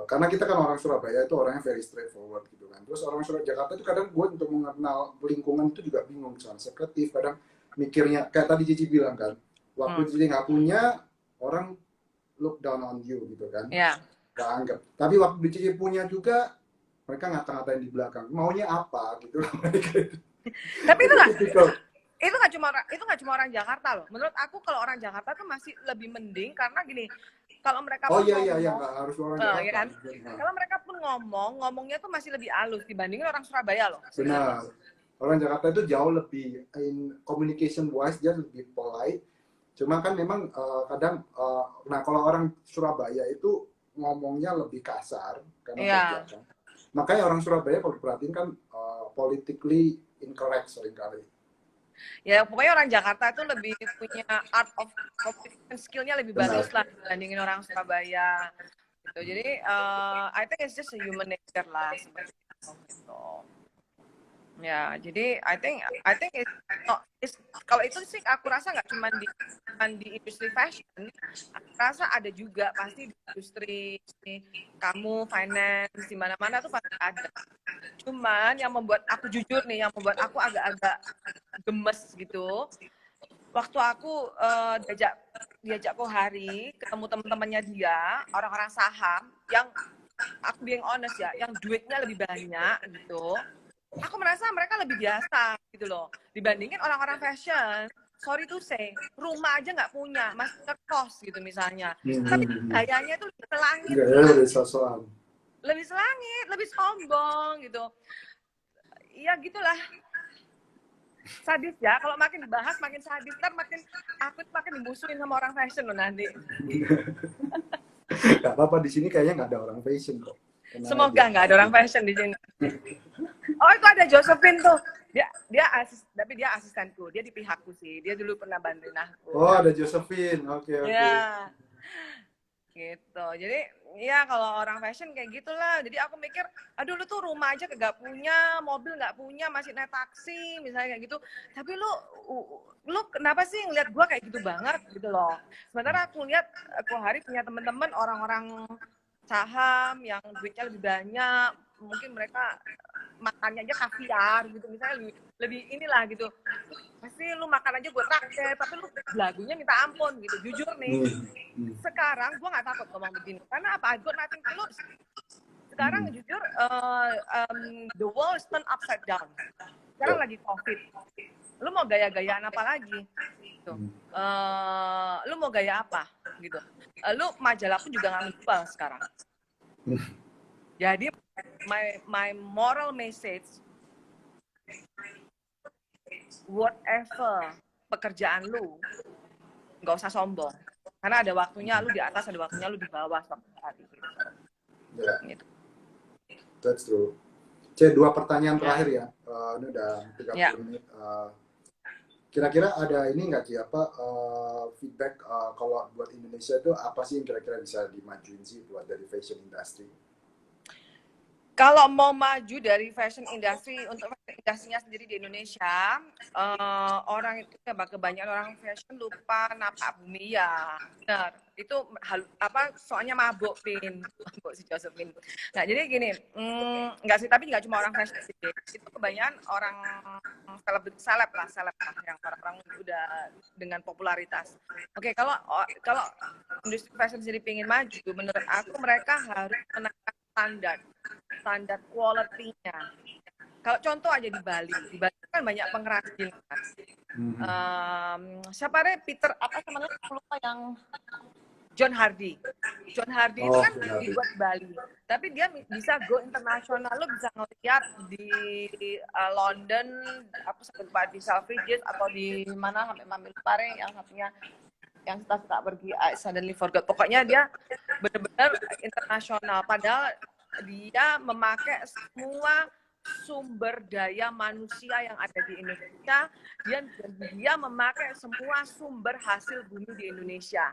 S1: karena kita kan orang Surabaya itu orangnya very straightforward gitu kan. Terus orang Jakarta itu kadang gue untuk mengenal lingkungan itu juga bingung, sensitif, kadang mikirnya kayak tadi Cici bilang kan, waktu Cici nggak punya, orang look down on you gitu kan, nggak anggap. Tapi waktu Cici punya juga, mereka ngata-ngatain di belakang, maunya apa gitu loh mereka.
S2: Tapi itu nggak cuma orang Jakarta loh. Menurut aku kalau orang Jakarta tuh masih lebih mending karena gini, kalau mereka
S1: pun nggak harus orang Jakarta.
S2: Ya kan? Kalau mereka pun ngomongnya tuh masih lebih halus dibandingin orang Surabaya loh.
S1: Benar. Orang Jakarta itu jauh lebih in communication wise, dia lebih polite. Cuma kan memang kadang nah kalau orang Surabaya itu ngomongnya lebih kasar karena kan. Makanya orang Surabaya kalau diperhatiin kan politically incorrect seringkali.
S2: Ya pokoknya orang Jakarta itu lebih punya art of communication skill-nya lebih bagus lah dibandingin orang Surabaya. Gitu. Jadi I think it's just a human nature lah seperti itu. Gitu. Ya, jadi I think it's kalau itu sih aku rasa nggak cuma di industri fashion, aku rasa ada juga pasti di industri kamu finance di mana-mana tuh pasti ada. Cuman yang membuat aku jujur nih, yang membuat aku agak-agak gemes gitu, waktu aku diajak Kohari ketemu teman-temannya dia, orang-orang saham yang aku being honest ya, yang duitnya lebih banyak gitu. Aku merasa mereka lebih biasa gitu loh dibandingin orang-orang fashion. Sorry to say, rumah aja nggak punya, masih ngekos gitu misalnya. Tapi gayanya itu lebih selangit. Lebih selangit, lebih sombong gitu. Iya gitulah. Sadis ya, kalau makin dibahas makin sadis, kan aku makin dimusuhin sama orang fashion loh nanti.
S1: Gak apa-apa, di sini kayaknya nggak ada orang fashion kok.
S2: Semoga nggak ada orang fashion di sini. Oh itu ada Josephine tuh, tapi dia asistenku, dia di pihakku sih, dia dulu pernah bantuin aku.
S1: Oh ada Josephine, oke.
S2: Ya, gitu. Jadi ya kalau orang fashion kayak gitulah. Jadi aku mikir, aduh lu tuh rumah aja gak punya, mobil gak punya, masih naik taksi misalnya kayak gitu. Tapi lu kenapa sih ngeliat gua kayak gitu banget gitu loh. Sementara aku lihat Kohari punya teman-teman orang-orang saham yang duitnya lebih banyak, mungkin mereka makannya aja kaviar gitu misalnya, lebih inilah gitu. Pasti lu makan aja gue traktir, tapi lu lagunya minta ampun gitu. Jujur nih, sekarang gue nggak takut ngomong begini karena apa? I got nothing to lose. Sekarang jujur the world is turned upside down. Sekarang lagi COVID, lu mau gaya-gayaan apa lagi gitu. Lu mau gaya apa gitu. Lu majalah pun juga nggak menjual sekarang. Jadi my moral message, whatever pekerjaan lu, nggak usah sombong. Karena ada waktunya lu di atas, ada waktunya lu di bawah suatu hari. Gitu.
S1: Yeah,
S2: Gitu.
S1: that's true. Dua pertanyaan
S2: Ya.
S1: terakhir ya. Ini udah 30
S2: Ya.
S1: menit. Kira-kira ada ini nggak Ci, feedback kalau buat Indonesia itu apa sih yang kira-kira bisa dimajuin sih buat dari fashion industry?
S2: Kalau mau maju dari fashion industry untuk industrinya sendiri di Indonesia, orang itu kebanyakan orang fashion lupa napak bumi ya, benar. Itu soalnya mabuk si Josephine. Nah jadi gini, nggak sih, tapi nggak cuma orang fashion sih, itu kebanyakan orang seleb lah yang orang udah dengan popularitas. Oke, kalau industri fashion sendiri pengen maju, menurut aku mereka harus menaikkan standar quality-nya. Kalau contoh aja di Bali kan banyak pengrajin kan. Siapa deh Peter apa namanya lupa yang John Hardy itu kan dibuat di Bali, tapi dia bisa go internasional. Lo bisa ngeliat di London, aku sempat di Selfridges atau di mana sampai Mamil Pare yang satunya yang suka pergi, I suddenly forgot. Pokoknya dia benar-benar internasional. Padahal dia memakai semua sumber daya manusia yang ada di Indonesia, dan dia memakai semua sumber hasil bumi di Indonesia.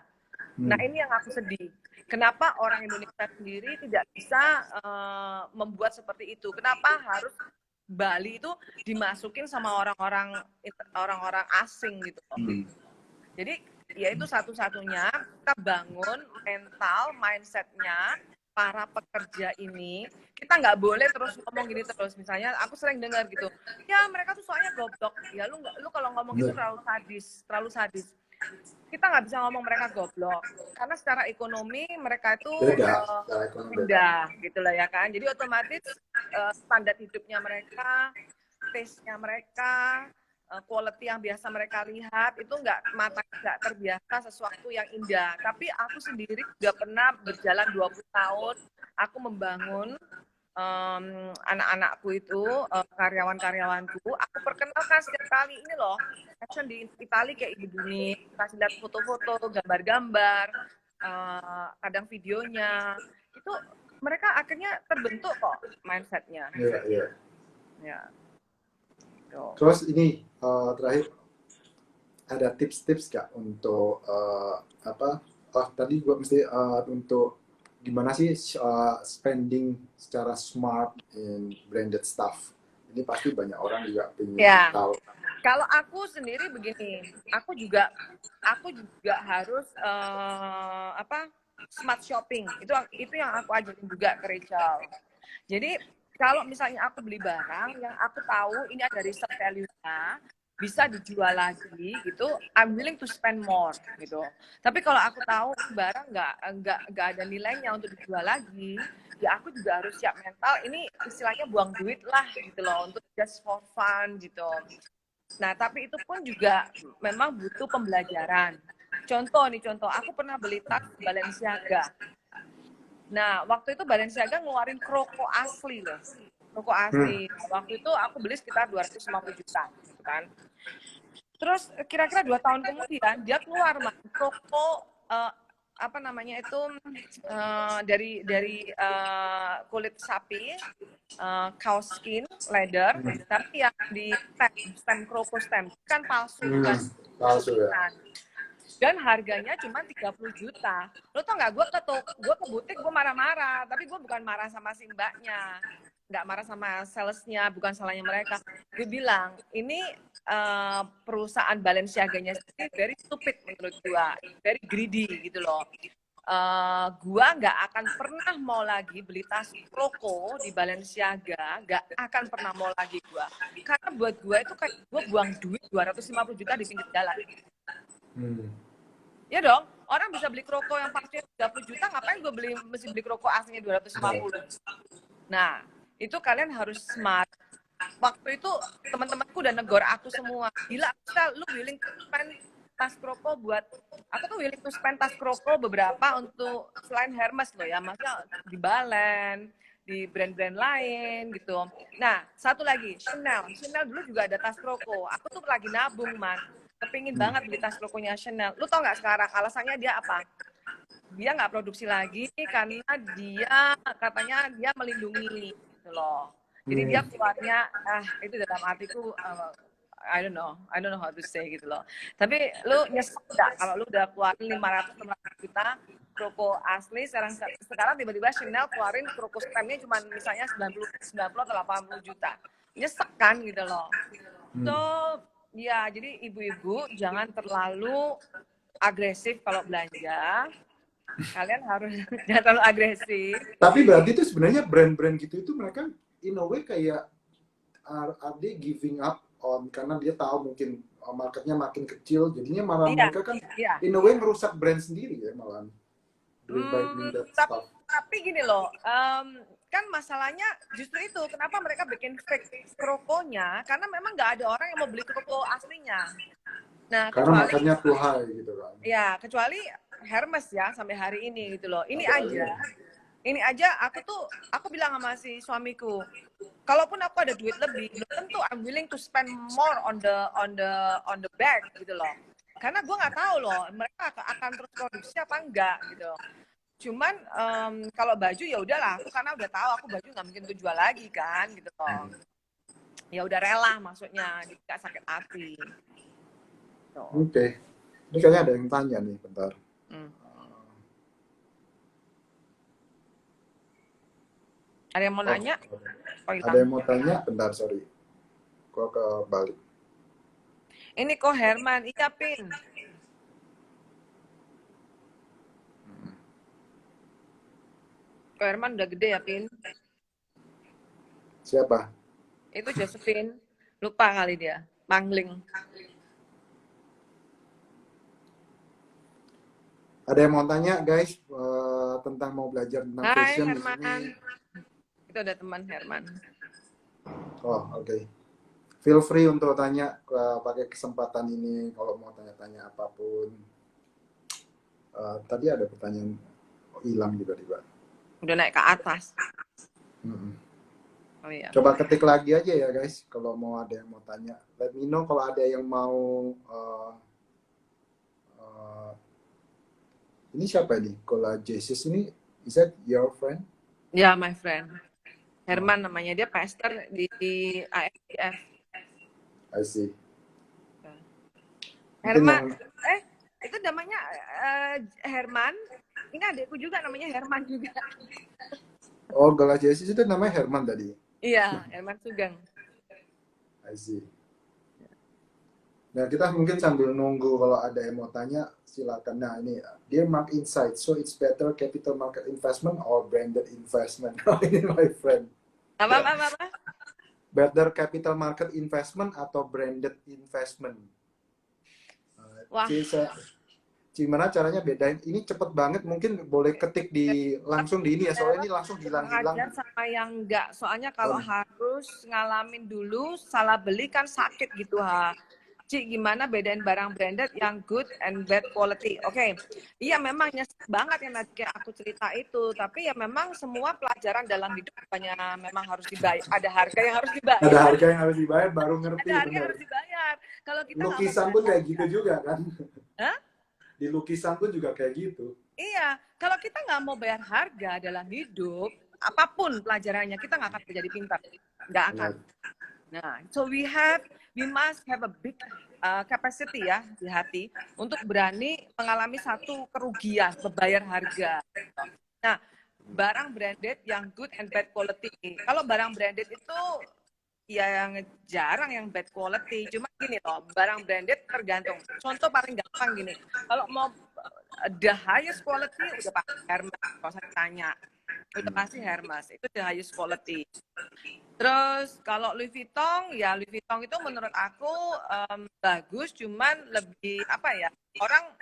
S2: Nah ini yang aku sedih. Kenapa orang Indonesia sendiri tidak bisa membuat seperti itu? Kenapa harus Bali itu dimasukin sama orang-orang asing gitu? Jadi ya itu satu-satunya kita bangun mindsetnya para pekerja ini. Kita nggak boleh terus ngomong gini terus. Misalnya aku sering dengar gitu, ya mereka tuh soalnya goblok. Ya lu kalau ngomong gitu terlalu sadis. Kita nggak bisa ngomong mereka goblok karena secara ekonomi mereka itu beda gitu lah ya kan. Jadi otomatis standar hidupnya mereka, taste-nya mereka, quality yang biasa mereka lihat itu nggak terbiasa sesuatu yang indah. Tapi aku sendiri juga pernah berjalan 20 tahun, aku membangun anak-anakku itu, karyawan-karyawanku, aku perkenalkan setiap kali ini loh, fashion di Italia kayak begini, kasih lihat foto-foto, gambar-gambar, kadang videonya, itu mereka akhirnya terbentuk kok mindsetnya. Ya.
S1: Terus ini terakhir ada tips-tips nggak untuk tadi gue mesti untuk gimana sih spending secara smart in branded stuff. Ini pasti banyak orang juga pengen tahu.
S2: Kalau aku sendiri begini, aku juga harus smart shopping. Itu yang aku ajarin juga ke Rachel. Jadi kalau misalnya aku beli barang yang aku tahu ini ada resale value-nya, bisa dijual lagi gitu, I'm willing to spend more gitu. Tapi kalau aku tahu barang nggak ada nilainya untuk dijual lagi, ya aku juga harus siap mental. Ini istilahnya buang duit lah gitu loh, untuk just for fun gitu. Nah tapi itu pun juga memang butuh pembelajaran. Contoh, aku pernah beli tas Balenciaga. Nah waktu itu Balenciaga ngeluarin kroko asli loh. Kroko asli. Waktu itu aku beli sekitar 250 juta gitu kan. Terus kira-kira 2 tahun kemudian dia keluar kroko dari kulit sapi, kaos skin, leather, tapi yang di stem kroko kan palsu kan.
S1: Palsu ya.
S2: Dan harganya cuma 30 juta. Lo tau nggak, gue ke butik gue marah-marah, tapi gue bukan marah sama si mbaknya, nggak marah sama salesnya, bukan salahnya mereka. Gue bilang ini perusahaan Balenciaganya sendiri very stupid menurut gue, very greedy gitu loh. Gue nggak akan pernah mau lagi beli tas kroko di Balenciaga, nggak akan pernah mau lagi gue, karena buat gue itu kayak gue buang duit 250 juta di pinggir jalan. Ya dong, orang bisa beli kroko yang palsunya 30 juta, ngapain gue mesti beli kroko aslinya 250? Nah, itu kalian harus smart. Waktu itu teman-temanku udah negor aku semua. Gila, lu willing to spend tas kroko aku tuh willing to spend tas kroko beberapa untuk selain Hermes loh ya, maksudnya di Balen, di brand-brand lain gitu. Nah, satu lagi, Chanel. Chanel dulu juga ada tas kroko. Aku tuh lagi nabung, man. Kepingin banget beli tas krokonya Chanel. Lu tau nggak sekarang alasannya dia apa? Dia nggak produksi lagi karena dia katanya dia melindungi gitu loh. Jadi dia keluarnya itu dalam artiku I don't know how to say gitu loh. Tapi lu nyesel nggak kalau lu udah keluarin 500 juta kroko asli, sekarang tiba-tiba Chanel keluarin kroko stemnya cuma misalnya 90 atau 80 juta. Nyesek kan gitu loh. So ya, jadi ibu-ibu jangan terlalu agresif kalau belanja. Kalian harus jangan terlalu agresif.
S1: Tapi berarti itu sebenarnya brand-brand gitu itu mereka in a way kayak are they giving up on, karena dia tahu mungkin marketnya makin kecil, jadinya malah mereka kan in a way merusak brand sendiri ya malah.
S2: Tapi gini loh, kan masalahnya justru itu kenapa mereka bikin fake krokonya, karena memang nggak ada orang yang mau beli kroko aslinya. Nah,
S1: karena makanya tuh high gitu kan.
S2: Ya, kecuali Hermes ya sampai hari ini gitu loh. Ini aja aku bilang sama si suamiku, kalaupun aku ada duit lebih, belum tentu I'm willing to spend more on the bag gitu loh. Karena gue nggak tahu loh mereka akan terus produksi apa enggak gitu. Cuman kalau baju ya udahlah, aku karena udah tahu aku baju nggak mungkin jual lagi kan gitu loh. Ya udah rela maksudnya, jadi nggak sakit hati.
S1: Oke. Ini kayaknya ada yang tanya nih, bentar.
S2: Ada yang mau nanya?
S1: Ada yang mau tanya? Bentar, sorry. Gua ke balik.
S2: Ini kok Herman, iya Pin. Kok Herman udah gede ya, Pin?
S1: Siapa?
S2: Itu Josephine. Lupa kali dia. Mangling.
S1: Ada yang mau tanya, guys, tentang mau belajar tentang fashion di sini?
S2: Itu ada teman Herman.
S1: Oh, oke. Feel free untuk tanya, pakai kesempatan ini kalau mau tanya-tanya apapun. Tadi ada pertanyaan hilang tiba-tiba.
S2: Udah naik ke atas.
S1: Oh, iya. Coba ketik lagi aja ya, guys, kalau mau ada yang mau tanya. Let me know kalau ada yang mau. Ini siapa ini? Kola Jesus ini, is that your friend?
S2: Ya, my friend. Herman namanya, dia pastor di AFDF.
S1: I see.
S2: Herman, itu namanya Herman. Ini adikku juga namanya Herman juga.
S1: Oh, Kola Jesus itu namanya Herman tadi?
S2: Iya, Herman Sugeng.
S1: I see. Nah, kita mungkin sambil nunggu kalau ada yang mau tanya, silakan. Nah, ini Dear Mark Insight, so it's better capital market investment or branded investment? Ini my friend.
S2: Apa?
S1: Better capital market investment atau branded investment?
S2: Wah.
S1: Gimana caranya bedain? Ini cepet banget, mungkin boleh ketik langsung di ini ya, soalnya ini langsung hilang-hilang.
S2: Sama yang enggak, soalnya kalau harus ngalamin dulu salah beli kan sakit gitu ha. Ci, gimana bedain barang branded yang good and bad quality? Oke. Iya, memang nyesek banget yang tadi aku cerita itu, tapi ya memang semua pelajaran dalam hidup banyak memang harus dibayar. Ada harga yang harus dibayar.
S1: Ada harga yang harus dibayar baru ngerti.
S2: Ada harga yang harus dibayar. Kalau kita
S1: lukisan pun kayak gitu juga kan?
S2: Hah?
S1: Di lukisan pun juga kayak gitu.
S2: Iya, kalau kita nggak mau bayar harga dalam hidup, apapun pelajarannya, kita nggak akan menjadi pintar. Nggak akan. Nah, so we must have a big capacity ya di hati untuk berani mengalami satu kerugian, membayar harga. Nah, barang branded yang good and bad quality. Kalau barang branded itu ya yang jarang yang bad quality. Cuma gini loh, barang branded tergantung. Contoh paling gampang gini, kalau mau the highest quality udah pakai Hermes, kalau saya tanya. Udah pasti Hermes, itu the highest quality. Terus kalau Louis Vuitton, ya Louis Vuitton itu menurut aku bagus, cuman lebih apa ya, orang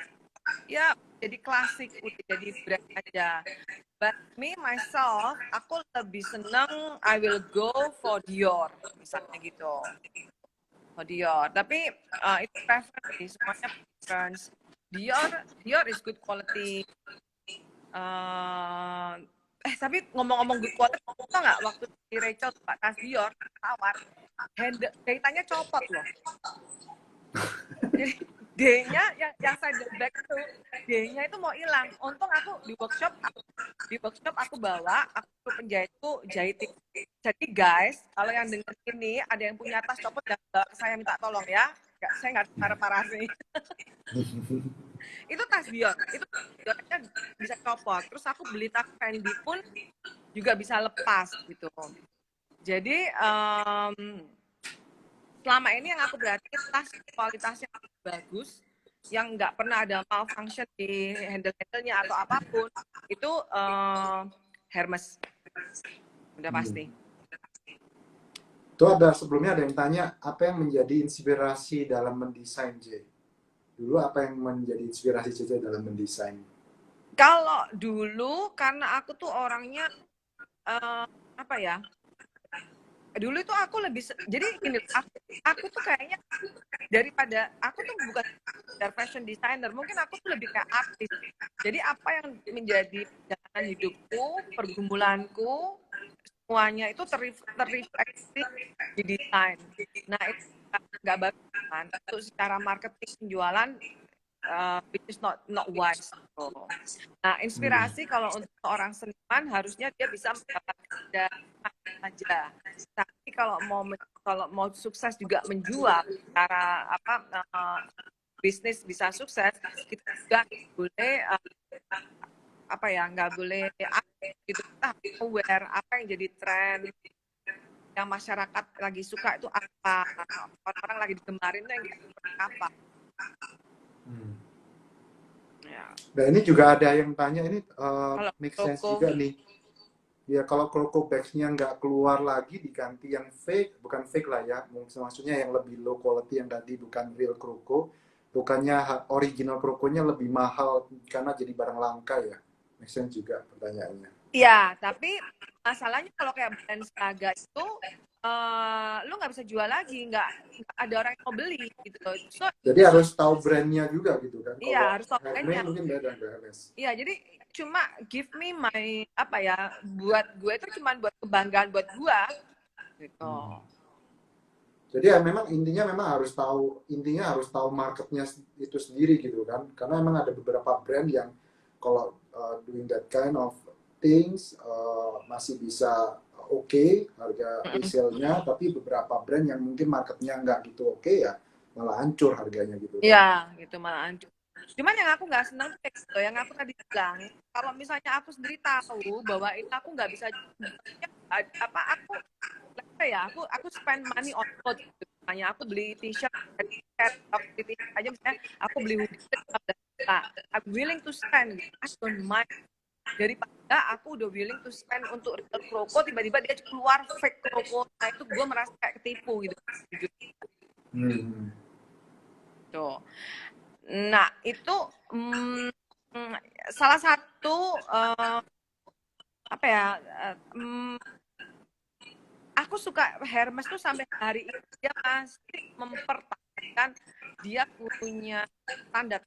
S2: ya jadi klasik, udah jadi brand aja. But me myself, aku lebih seneng I will go for Dior, misalnya gitu. For Dior, tapi itu preference sih, semuanya preference. Dior is good quality. Tapi ngomong-ngomong good quality, tau nggak waktu di Rachel Pak tas Dior tawar, jahitannya copot loh. Jadi D-nya yang side bag itu, D-nya itu mau hilang. Untung aku di workshop aku bawa, aku penjahitku jahitin. Jadi guys, kalau yang denger ini ada yang punya tas copot, saya minta tolong ya. Saya nggak parah-parah sih. Itu tas Dior, itu Diornya bisa copot. Terus aku beli tas Fendi pun juga bisa lepas gitu. Jadi selama ini yang aku perhatiin tas kualitasnya bagus, yang nggak pernah ada malfunction di handle-handlenya atau apapun, itu Hermes. Udah pasti.
S1: Itu sebelumnya ada yang tanya, apa yang menjadi inspirasi dalam mendesain J? Dulu apa yang menjadi inspirasi J dalam mendesain?
S2: Kalau dulu karena aku tuh orangnya apa ya? Dulu itu aku lebih jadi gini, aku tuh kayaknya daripada aku tuh bukan fashion designer, mungkin aku tuh lebih kayak artis. Jadi apa yang menjadi perjalanan hidupku, pergumulanku, semuanya itu terrefleksi di desain. Nah itu nggak bagus kan untuk secara marketing penjualan, which is not wise. Nah inspirasi kalau untuk seorang seniman harusnya dia bisa mendapatkan dari aja. Tapi kalau mau sukses juga menjual cara bisnis bisa sukses, kita juga boleh nggak boleh gitu, kita aware apa yang jadi tren yang masyarakat lagi suka itu apa, orang-orang lagi digemarin itu yang seperti apa. Ya.
S1: Nah ini juga ada yang tanya, ini make sense
S2: Toko,
S1: juga nih. Ya kalau Croco bags-nya nggak keluar lagi, diganti yang fake, bukan fake lah ya, maksudnya yang lebih low quality yang tadi, bukan real Croco, bukannya original Croco-nya lebih mahal karena jadi barang langka ya? Make sense juga pertanyaannya.
S2: iya, tapi masalahnya kalau kayak brand Saga itu lu nggak bisa jual lagi, nggak ada orang yang mau beli gitu. So,
S1: jadi harus tahu brandnya juga gitu kan?
S2: iya,
S1: Kalau
S2: harus tahu brandnya.
S1: mungkin beda BLS.
S2: Iya, jadi cuma give me my buat gue itu cuma buat kebanggaan buat gue gitu.
S1: Jadi ya memang intinya harus tahu marketnya itu sendiri gitu kan, karena memang ada beberapa brand yang kalau doing that kind of things masih bisa oke harga resale-nya, tapi beberapa brand yang mungkin marketnya nggak gitu oke ya malah hancur harganya gitu kan.
S2: Iya, gitu malah hancur. Cuman yang aku nggak senang tuh gitu, yang aku tadi bilang, kalau misalnya aku sendiri tahu bahwa itu aku nggak bisa aku spend money on clothes gitu. Misalnya aku beli t-shirt aja, misalnya aku beli hoodie 15 juta, I'm willing to spend, I don't mind. Daripada aku udah willing to spend untuk real Croco, tiba-tiba dia keluar fake Croco, nah itu gue merasa kayak ketipu gitu. Tuh. Nah itu salah satu aku suka Hermes tuh sampai hari ini dia masih mempertahankan dia punya standar.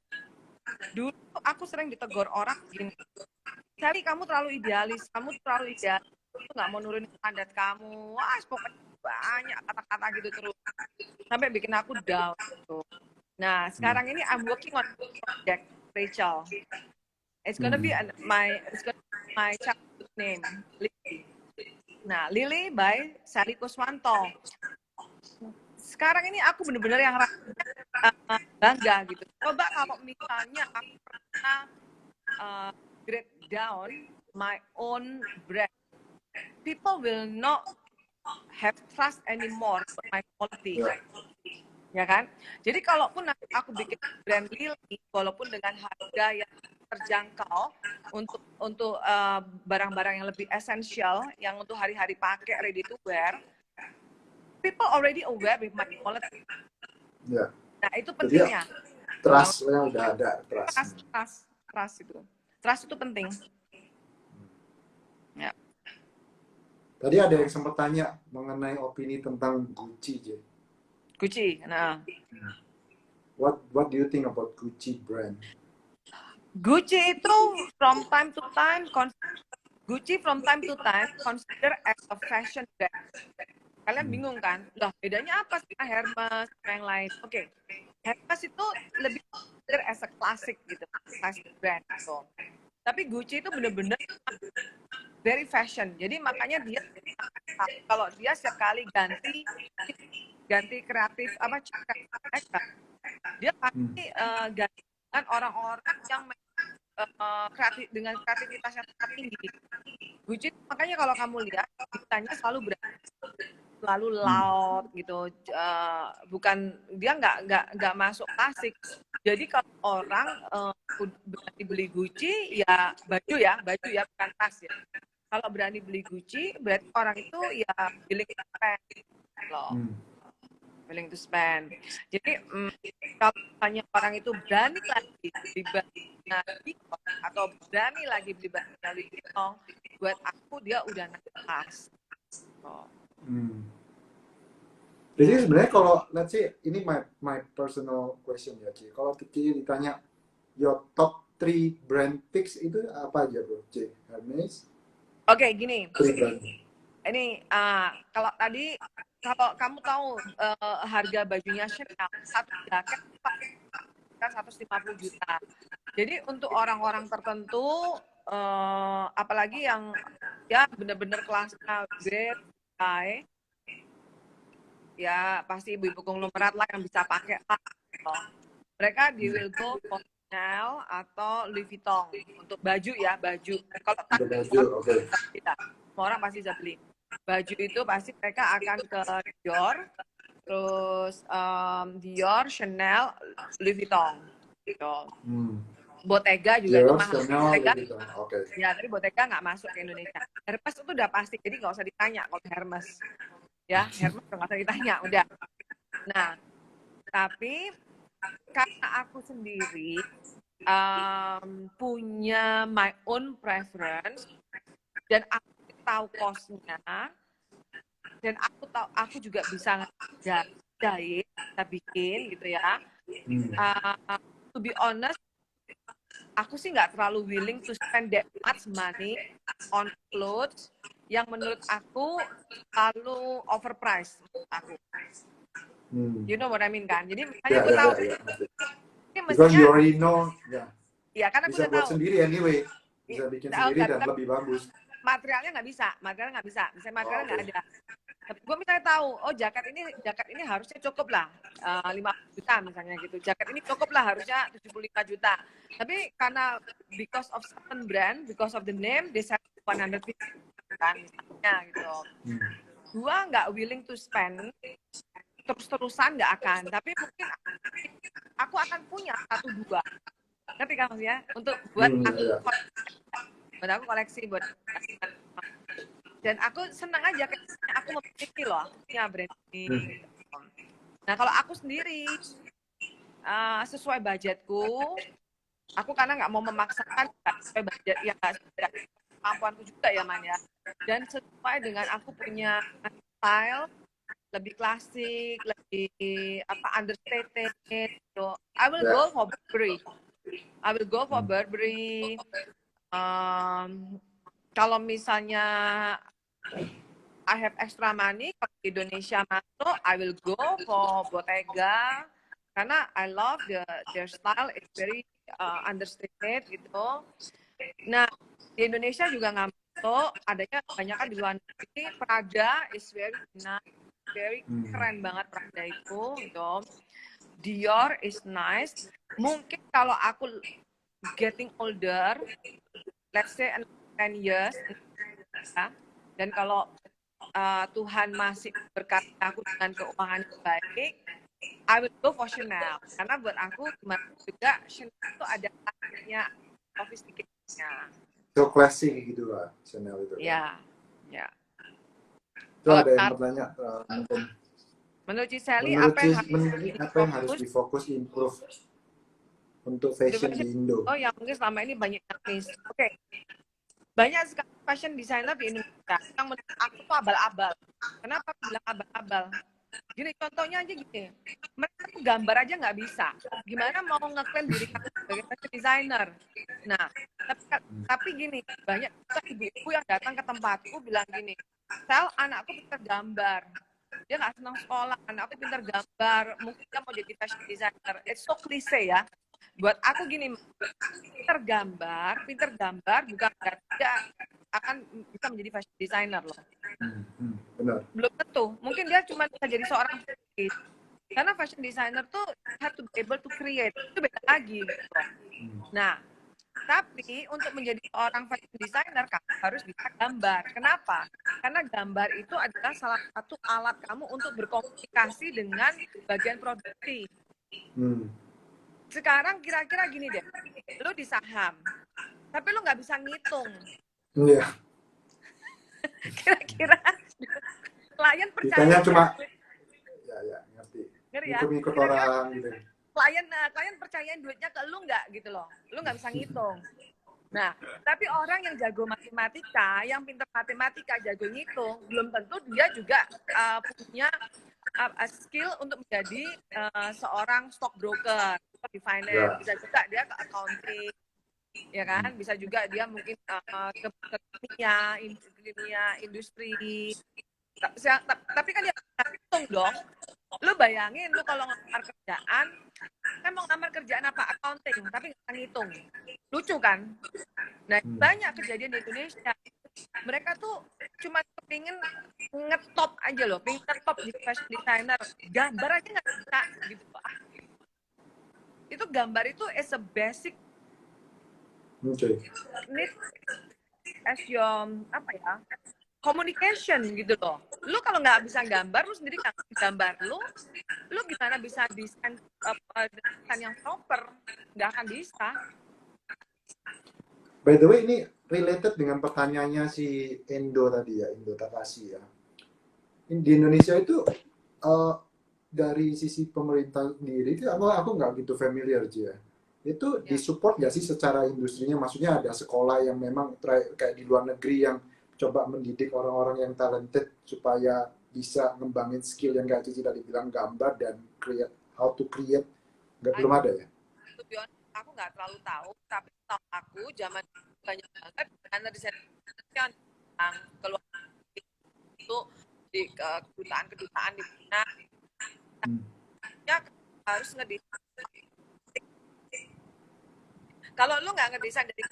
S2: Dulu aku sering ditegur orang gini, Sari kamu terlalu idealis, kamu nggak mau nurunin standar kamu, wah pokoknya banyak kata-kata gitu terus sampai bikin aku down gitu. Nah sekarang ini I'm working on project Rachel. It's gonna be my childhood name, Lily. Nah, Lily by Sari Kuswanto. Sekarang ini aku bener-bener yang bangga gitu. Coba kalau misalnya aku pernah grade down my own brand, people will not have trust anymore for my quality. Ya kan? Jadi kalaupun aku bikin brand Lily, walaupun dengan harga yang terjangkau untuk barang-barang yang lebih esensial, yang untuk hari-hari pakai, ready to wear, people already aware with my quality.
S1: Ya.
S2: Nah itu pentingnya.
S1: Trust-nya udah ada,
S2: trust itu. Trust itu penting. Ya.
S1: Tadi ada yang sempat tanya mengenai opini tentang Gucci, J.
S2: Gucci, nah.
S1: What do you think about Gucci brand?
S2: Gucci itu from time to time Gucci from time to time consider as a fashion brand. Kalian bingung kan? Lah, bedanya apa sih Hermes sama yang lain? Oke, Hermes itu lebih consider as a classic gitu, classic brand gitu. Tapi Gucci itu bener-bener very fashion. Jadi makanya dia kalau dia setiap kali ganti kreatif apa mereka, dia pasti ganti dengan orang-orang yang kreatif dengan kreativitas yang sangat tinggi. Gucci makanya kalau kamu lihat desainnya selalu selalu loud gitu, bukan dia nggak masuk klasik. Jadi kalau orang berani beli Gucci ya baju ya bukan tas ya. Kalau berani beli Gucci berarti orang itu ya willing to spend loh, willing to spend. Jadi kalau banyak orang itu berani lagi beli baju atau berani lagi beli baju Louis Vuitton, buat aku dia udah naik kelas.
S1: Jadi sebenarnya kalau let's say ini my personal question ya Ci. Kalau Ci ditanya your top 3 brand picks itu apa aja bro? C. Hermes.
S2: Oke, gini.
S1: 3 brand.
S2: Ini kalau tadi kalau kamu tahu harga bajunya Chanel satu jaket kan 150 juta. Jadi untuk orang-orang tertentu apalagi yang ya benar-benar kelasnya grade high, ya pasti ibu-ibu konglomerat lah yang bisa pakai lah. Mereka di will go for Chanel atau Louis Vuitton untuk baju ya, baju. Kalau tidak, semua orang pasti bisa beli. Baju itu pasti mereka akan ke Dior, terus Dior, Chanel, Louis Vuitton. Gitu. Bottega juga itu mahal. Bottega, ya tapi Bottega nggak masuk ke Indonesia. Hermes itu udah pasti, jadi nggak usah ditanya kalau Hermes. Ya, Hermes nggak usah ditanya, udah. Nah, tapi karena aku sendiri punya my own preference dan aku tahu cost-nya dan aku juga bisa jahit, bisa bikin gitu ya. To be honest, aku sih nggak terlalu willing to spend that much money on clothes yang menurut aku terlalu overpriced aku. You know what I mean kan? Jadi makanya aku tahu. Ini
S1: because you already know,
S2: ya karena aku
S1: bisa
S2: udah
S1: buat
S2: tahu.
S1: sendiri anyway, bisa bikin sendiri dan lebih bagus.
S2: Materialnya nggak bisa, materialnya nggak ada. Gue misalnya tahu, oh jaket ini harusnya cukup lah 50 juta misalnya gitu. Jaket ini cukup lah harusnya 75 juta. Tapi karena because of certain brand, because of the name, they sell 150 kan misalnya gitu. Gua nggak willing to spend terus-terusan nggak akan. Tapi mungkin aku akan punya 1-2. Ngerti kan maksudnya? Untuk buat aku koleksi buat dan aku senang aja kayak aku memiliki loh punya brand ini. Nah kalau aku sendiri sesuai budgetku, aku karena nggak mau memaksakan sesuai budget ya kemampuanku juga ya Man ya, dan sesuai dengan aku punya style lebih klasik, lebih understated gitu. I will go for Burberry. Kalau misalnya I have extra money, kalau di Indonesia masuk, I will go for Bottega karena I love their style, it's very understated gitu. Nah di Indonesia juga nggak masuk, adanya kebanyakan di luar negeri. Prada is very nice, very keren banget Prada itu gitu. Dior is nice. Mungkin kalau aku getting older, let's say 10 years, dan kalau Tuhan masih berkati aku dengan keuangan yang baik, I will go for Chanel. Karena buat aku juga Chanel itu ada artinya sophisticatednya.
S1: So classic gitu lah Chanel itu.
S2: Ya.
S1: So ada yang bertanya mungkin.
S2: Menurut Ciseli apa yang
S1: harus difokus improve untuk fashion di Indo?
S2: Oh, yang mungkin selama ini banyak yang miss. Oke. Banyak sekali fashion designer di Indonesia yang menurut aku tuh abal-abal. Kenapa bilang abal-abal? Gini, contohnya aja gini, mereka tuh gambar aja nggak bisa. Gimana mau ngeklaim diri kamu sebagai fashion designer? Nah, tapi gini, banyak juga ibu-ibu yang datang ke tempatku bilang gini, Sel, anakku pintar gambar. Dia nggak senang sekolah, anakku pintar gambar, mungkin dia mau jadi fashion designer. It's so cliche ya. Buat aku gini, pintar gambar bukan berarti dia akan bisa menjadi fashion designer loh.
S1: Benar.
S2: Belum tentu. Mungkin dia cuma bisa jadi seorang stylist. Karena fashion designer tuh have to be able to create. Itu beda lagi gitu. Nah, tapi untuk menjadi seorang fashion designer kamu harus bisa gambar. Kenapa? Karena gambar itu adalah salah satu alat kamu untuk berkomunikasi dengan bagian produksi. Sekarang kira-kira gini deh, lu di saham, tapi lu nggak bisa ngitung.
S1: Iya.
S2: Kira-kira klien percaya.
S1: Kitanya cuma ya ngerti.
S2: Ngeri ya?
S1: Ikut-ikut orang gitu.
S2: Klien percayain duitnya ke lu nggak gitu loh, lu nggak bisa ngitung. Nah, tapi orang yang jago matematika, yang pintar matematika, jago ngitung, belum tentu dia juga punya skill untuk menjadi seorang stockbroker di finance. Bisa juga dia ke accounting, ya kan? Bisa juga dia mungkin ke kimia, industri. Tapi kan dia ngitung dong. Lu bayangin, lu kalau ngelamar kerjaan, kan mau ngelamar kerjaan apa? Accounting, tapi nggak ngitung. Lucu kan? Nah, banyak kejadian di Indonesia. Mereka tuh cuma pengen ngetop aja loh, pengen ngetop di fashion designer. Gambar aja nggak bisa gitu. Itu gambar itu as a basic need as your apa ya, communication gitu loh. Lu kalau nggak bisa gambar, lu sendiri nggak gambar, lu gimana bisa desain yang proper? Nggak akan bisa.
S1: By the way, ini related dengan pertanyaannya si Endo tadi ya, Endo Takashi ya. Di Indonesia itu dari sisi pemerintah sendiri itu aku nggak gitu familiar aja ya. Itu disupport nggak sih secara industrinya? Maksudnya ada sekolah yang memang kayak di luar negeri yang coba mendidik orang-orang yang talented supaya bisa ngembangin skill yang kayak Cici tadi bilang, gambar dan how to create. Belum ada ya?
S2: Aku nggak terlalu tahu, tapi tahu aku zaman banyak banget karena desain yang keluar itu di kedutaan di China, ya harus ngedesain. Kalau lu nggak ngedesain dari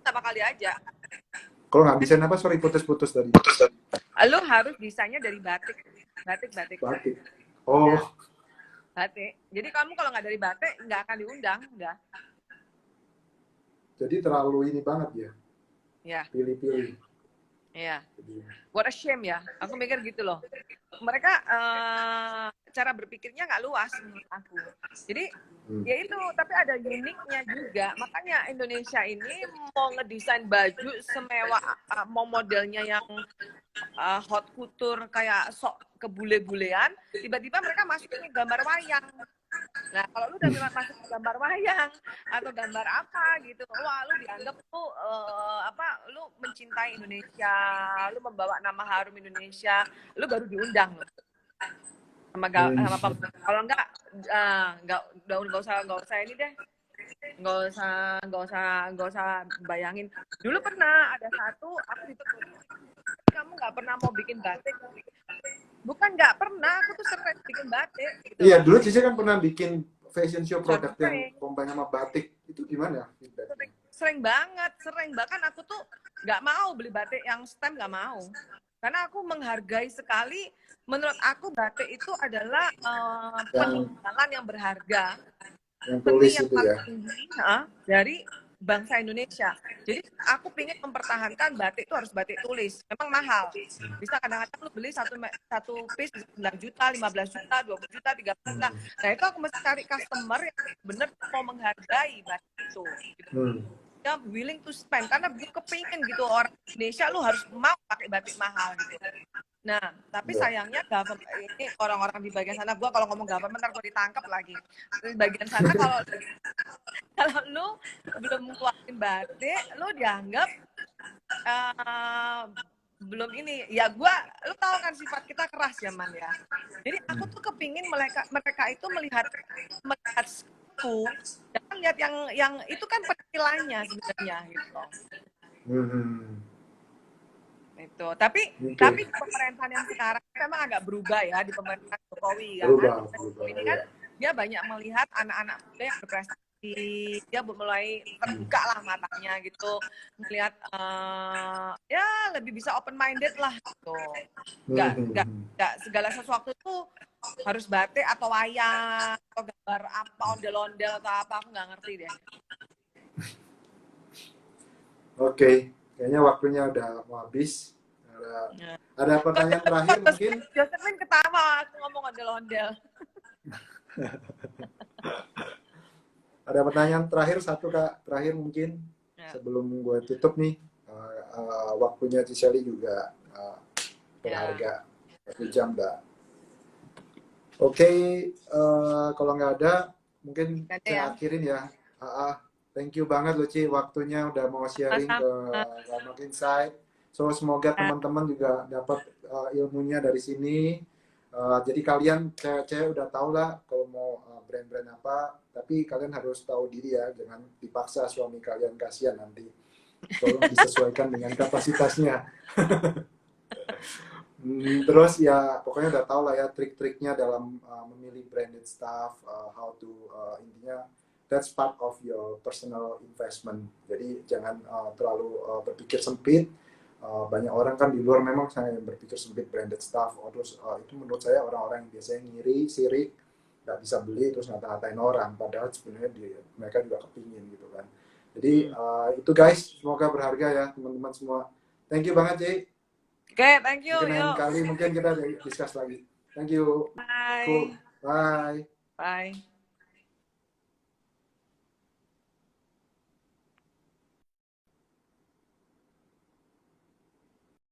S2: sama kali aja.
S1: Kalau nggak bisa apa? Sorry, putus-putus tadi.
S2: Lu harus desainnya dari batik.
S1: Oh.
S2: Ya. Batik. Jadi kamu kalau nggak dari batik nggak akan diundang, udah.
S1: Jadi terlalu ini banget ya?
S2: Ya.
S1: Pilih-pilih.
S2: Iya. What a shame ya. Aku mikir gitu loh. Mereka cara berpikirnya nggak luas menurut aku. Jadi ya itu, tapi ada uniknya juga. Makanya Indonesia ini mau ngedesain baju semewah, mau modelnya yang hot couture kayak sok kebule-bulean, tiba-tiba mereka masukin gambar wayang. Nah, kalau lu udah masuk gambar wayang atau gambar apa gitu, wah lu dianggap tuh lu mencintai Indonesia, lu membawa nama harum Indonesia, lu baru diundang loh. Sama kalau enggak nggak usah ini deh. Nggak usah bayangin. Dulu pernah ada satu aku ditegur, kamu nggak pernah mau bikin batik. Bukan nggak pernah, aku tuh sering bikin batik. Gitu.
S1: Iya, dulu Cici kan pernah bikin fashion show produk yang combine sama batik. Itu gimana?
S2: Sering banget. Bahkan aku tuh nggak mau beli batik yang stem, nggak mau. Karena aku menghargai sekali, menurut aku batik itu adalah peninggalan yang berharga.
S1: Yang tulis
S2: yang
S1: itu ya?
S2: Dari bangsa Indonesia. Jadi aku pengen mempertahankan batik itu harus batik tulis. Memang mahal. Bisa kadang-kadang lu beli satu piece 9 juta, 15 juta, 20 juta, 30 juta. Nah itu aku mesti cari customer yang benar mau menghargai batik itu. Gitu. Yang willing to spend. Karena gue kepingin gitu orang Indonesia lu harus mau pakai batik mahal gitu. Nah, tapi sayangnya ini orang-orang di bagian sana, gue kalau ngomong government ntar gue ditangkap lagi. Di bagian sana kalau lu belum keluarin batik, lu dianggap belum ini ya lu tahu kan sifat kita keras ya Man ya. Jadi aku tuh kepingin mereka itu melihat aku, jangan lihat yang itu kan penilaiannya sebenarnya gitu loh. Itu tapi
S1: Okay.
S2: di pemerintahan yang sekarang memang agak berubah ya, di pemerintahan Jokowi kan.
S1: Berubah,
S2: Ini kan dia banyak melihat anak-anak muda yang berprestasi, dia mulai terbuka lah matanya gitu, melihat ya lebih bisa open minded lah gitu. Nggak segala sesuatu itu harus batik atau wayang atau gambar apa ondel-ondel atau apa, aku nggak ngerti deh.
S1: Oke, kayaknya waktunya udah mau habis. Ada pertanyaan terakhir mungkin?
S2: Josephine ketawa aku ngomong ondel-ondel.
S1: Ada pertanyaan terakhir satu Kak, terakhir mungkin sebelum gue tutup nih. Waktunya Ciseli juga berharga, 1 jam dah. Oke, kalau nggak ada mungkin saya akhirin ya. Thank you banget Luci, waktunya udah mau sharing ke Ranok Insight. So semoga teman-teman juga dapat ilmunya dari sini. Jadi kalian cewek-cewek udah tau lah kalau mau brand-brand apa, tapi kalian harus tahu diri ya, jangan dipaksa suami kalian, kasihan nanti. Tolong disesuaikan dengan kapasitasnya. Terus ya pokoknya udah tau lah ya trik-triknya dalam memilih branded stuff, how to intinya that's part of your personal investment. Jadi jangan terlalu berpikir sempit. Banyak orang kan di luar memang saya berpikir sempit branded stuff. Terus itu menurut saya orang-orang yang biasanya ngiri, sirik, nggak bisa beli terus ngata-ngatain orang. Padahal sebenarnya mereka juga kepingin gitu kan. Jadi itu guys, semoga berharga ya teman-teman semua. Thank you banget Ci.
S2: Oke, thank you.
S1: Mungkin lain kali mungkin kita discuss lagi. Thank you.
S2: Bye.
S1: Cool. Bye.
S2: Bye.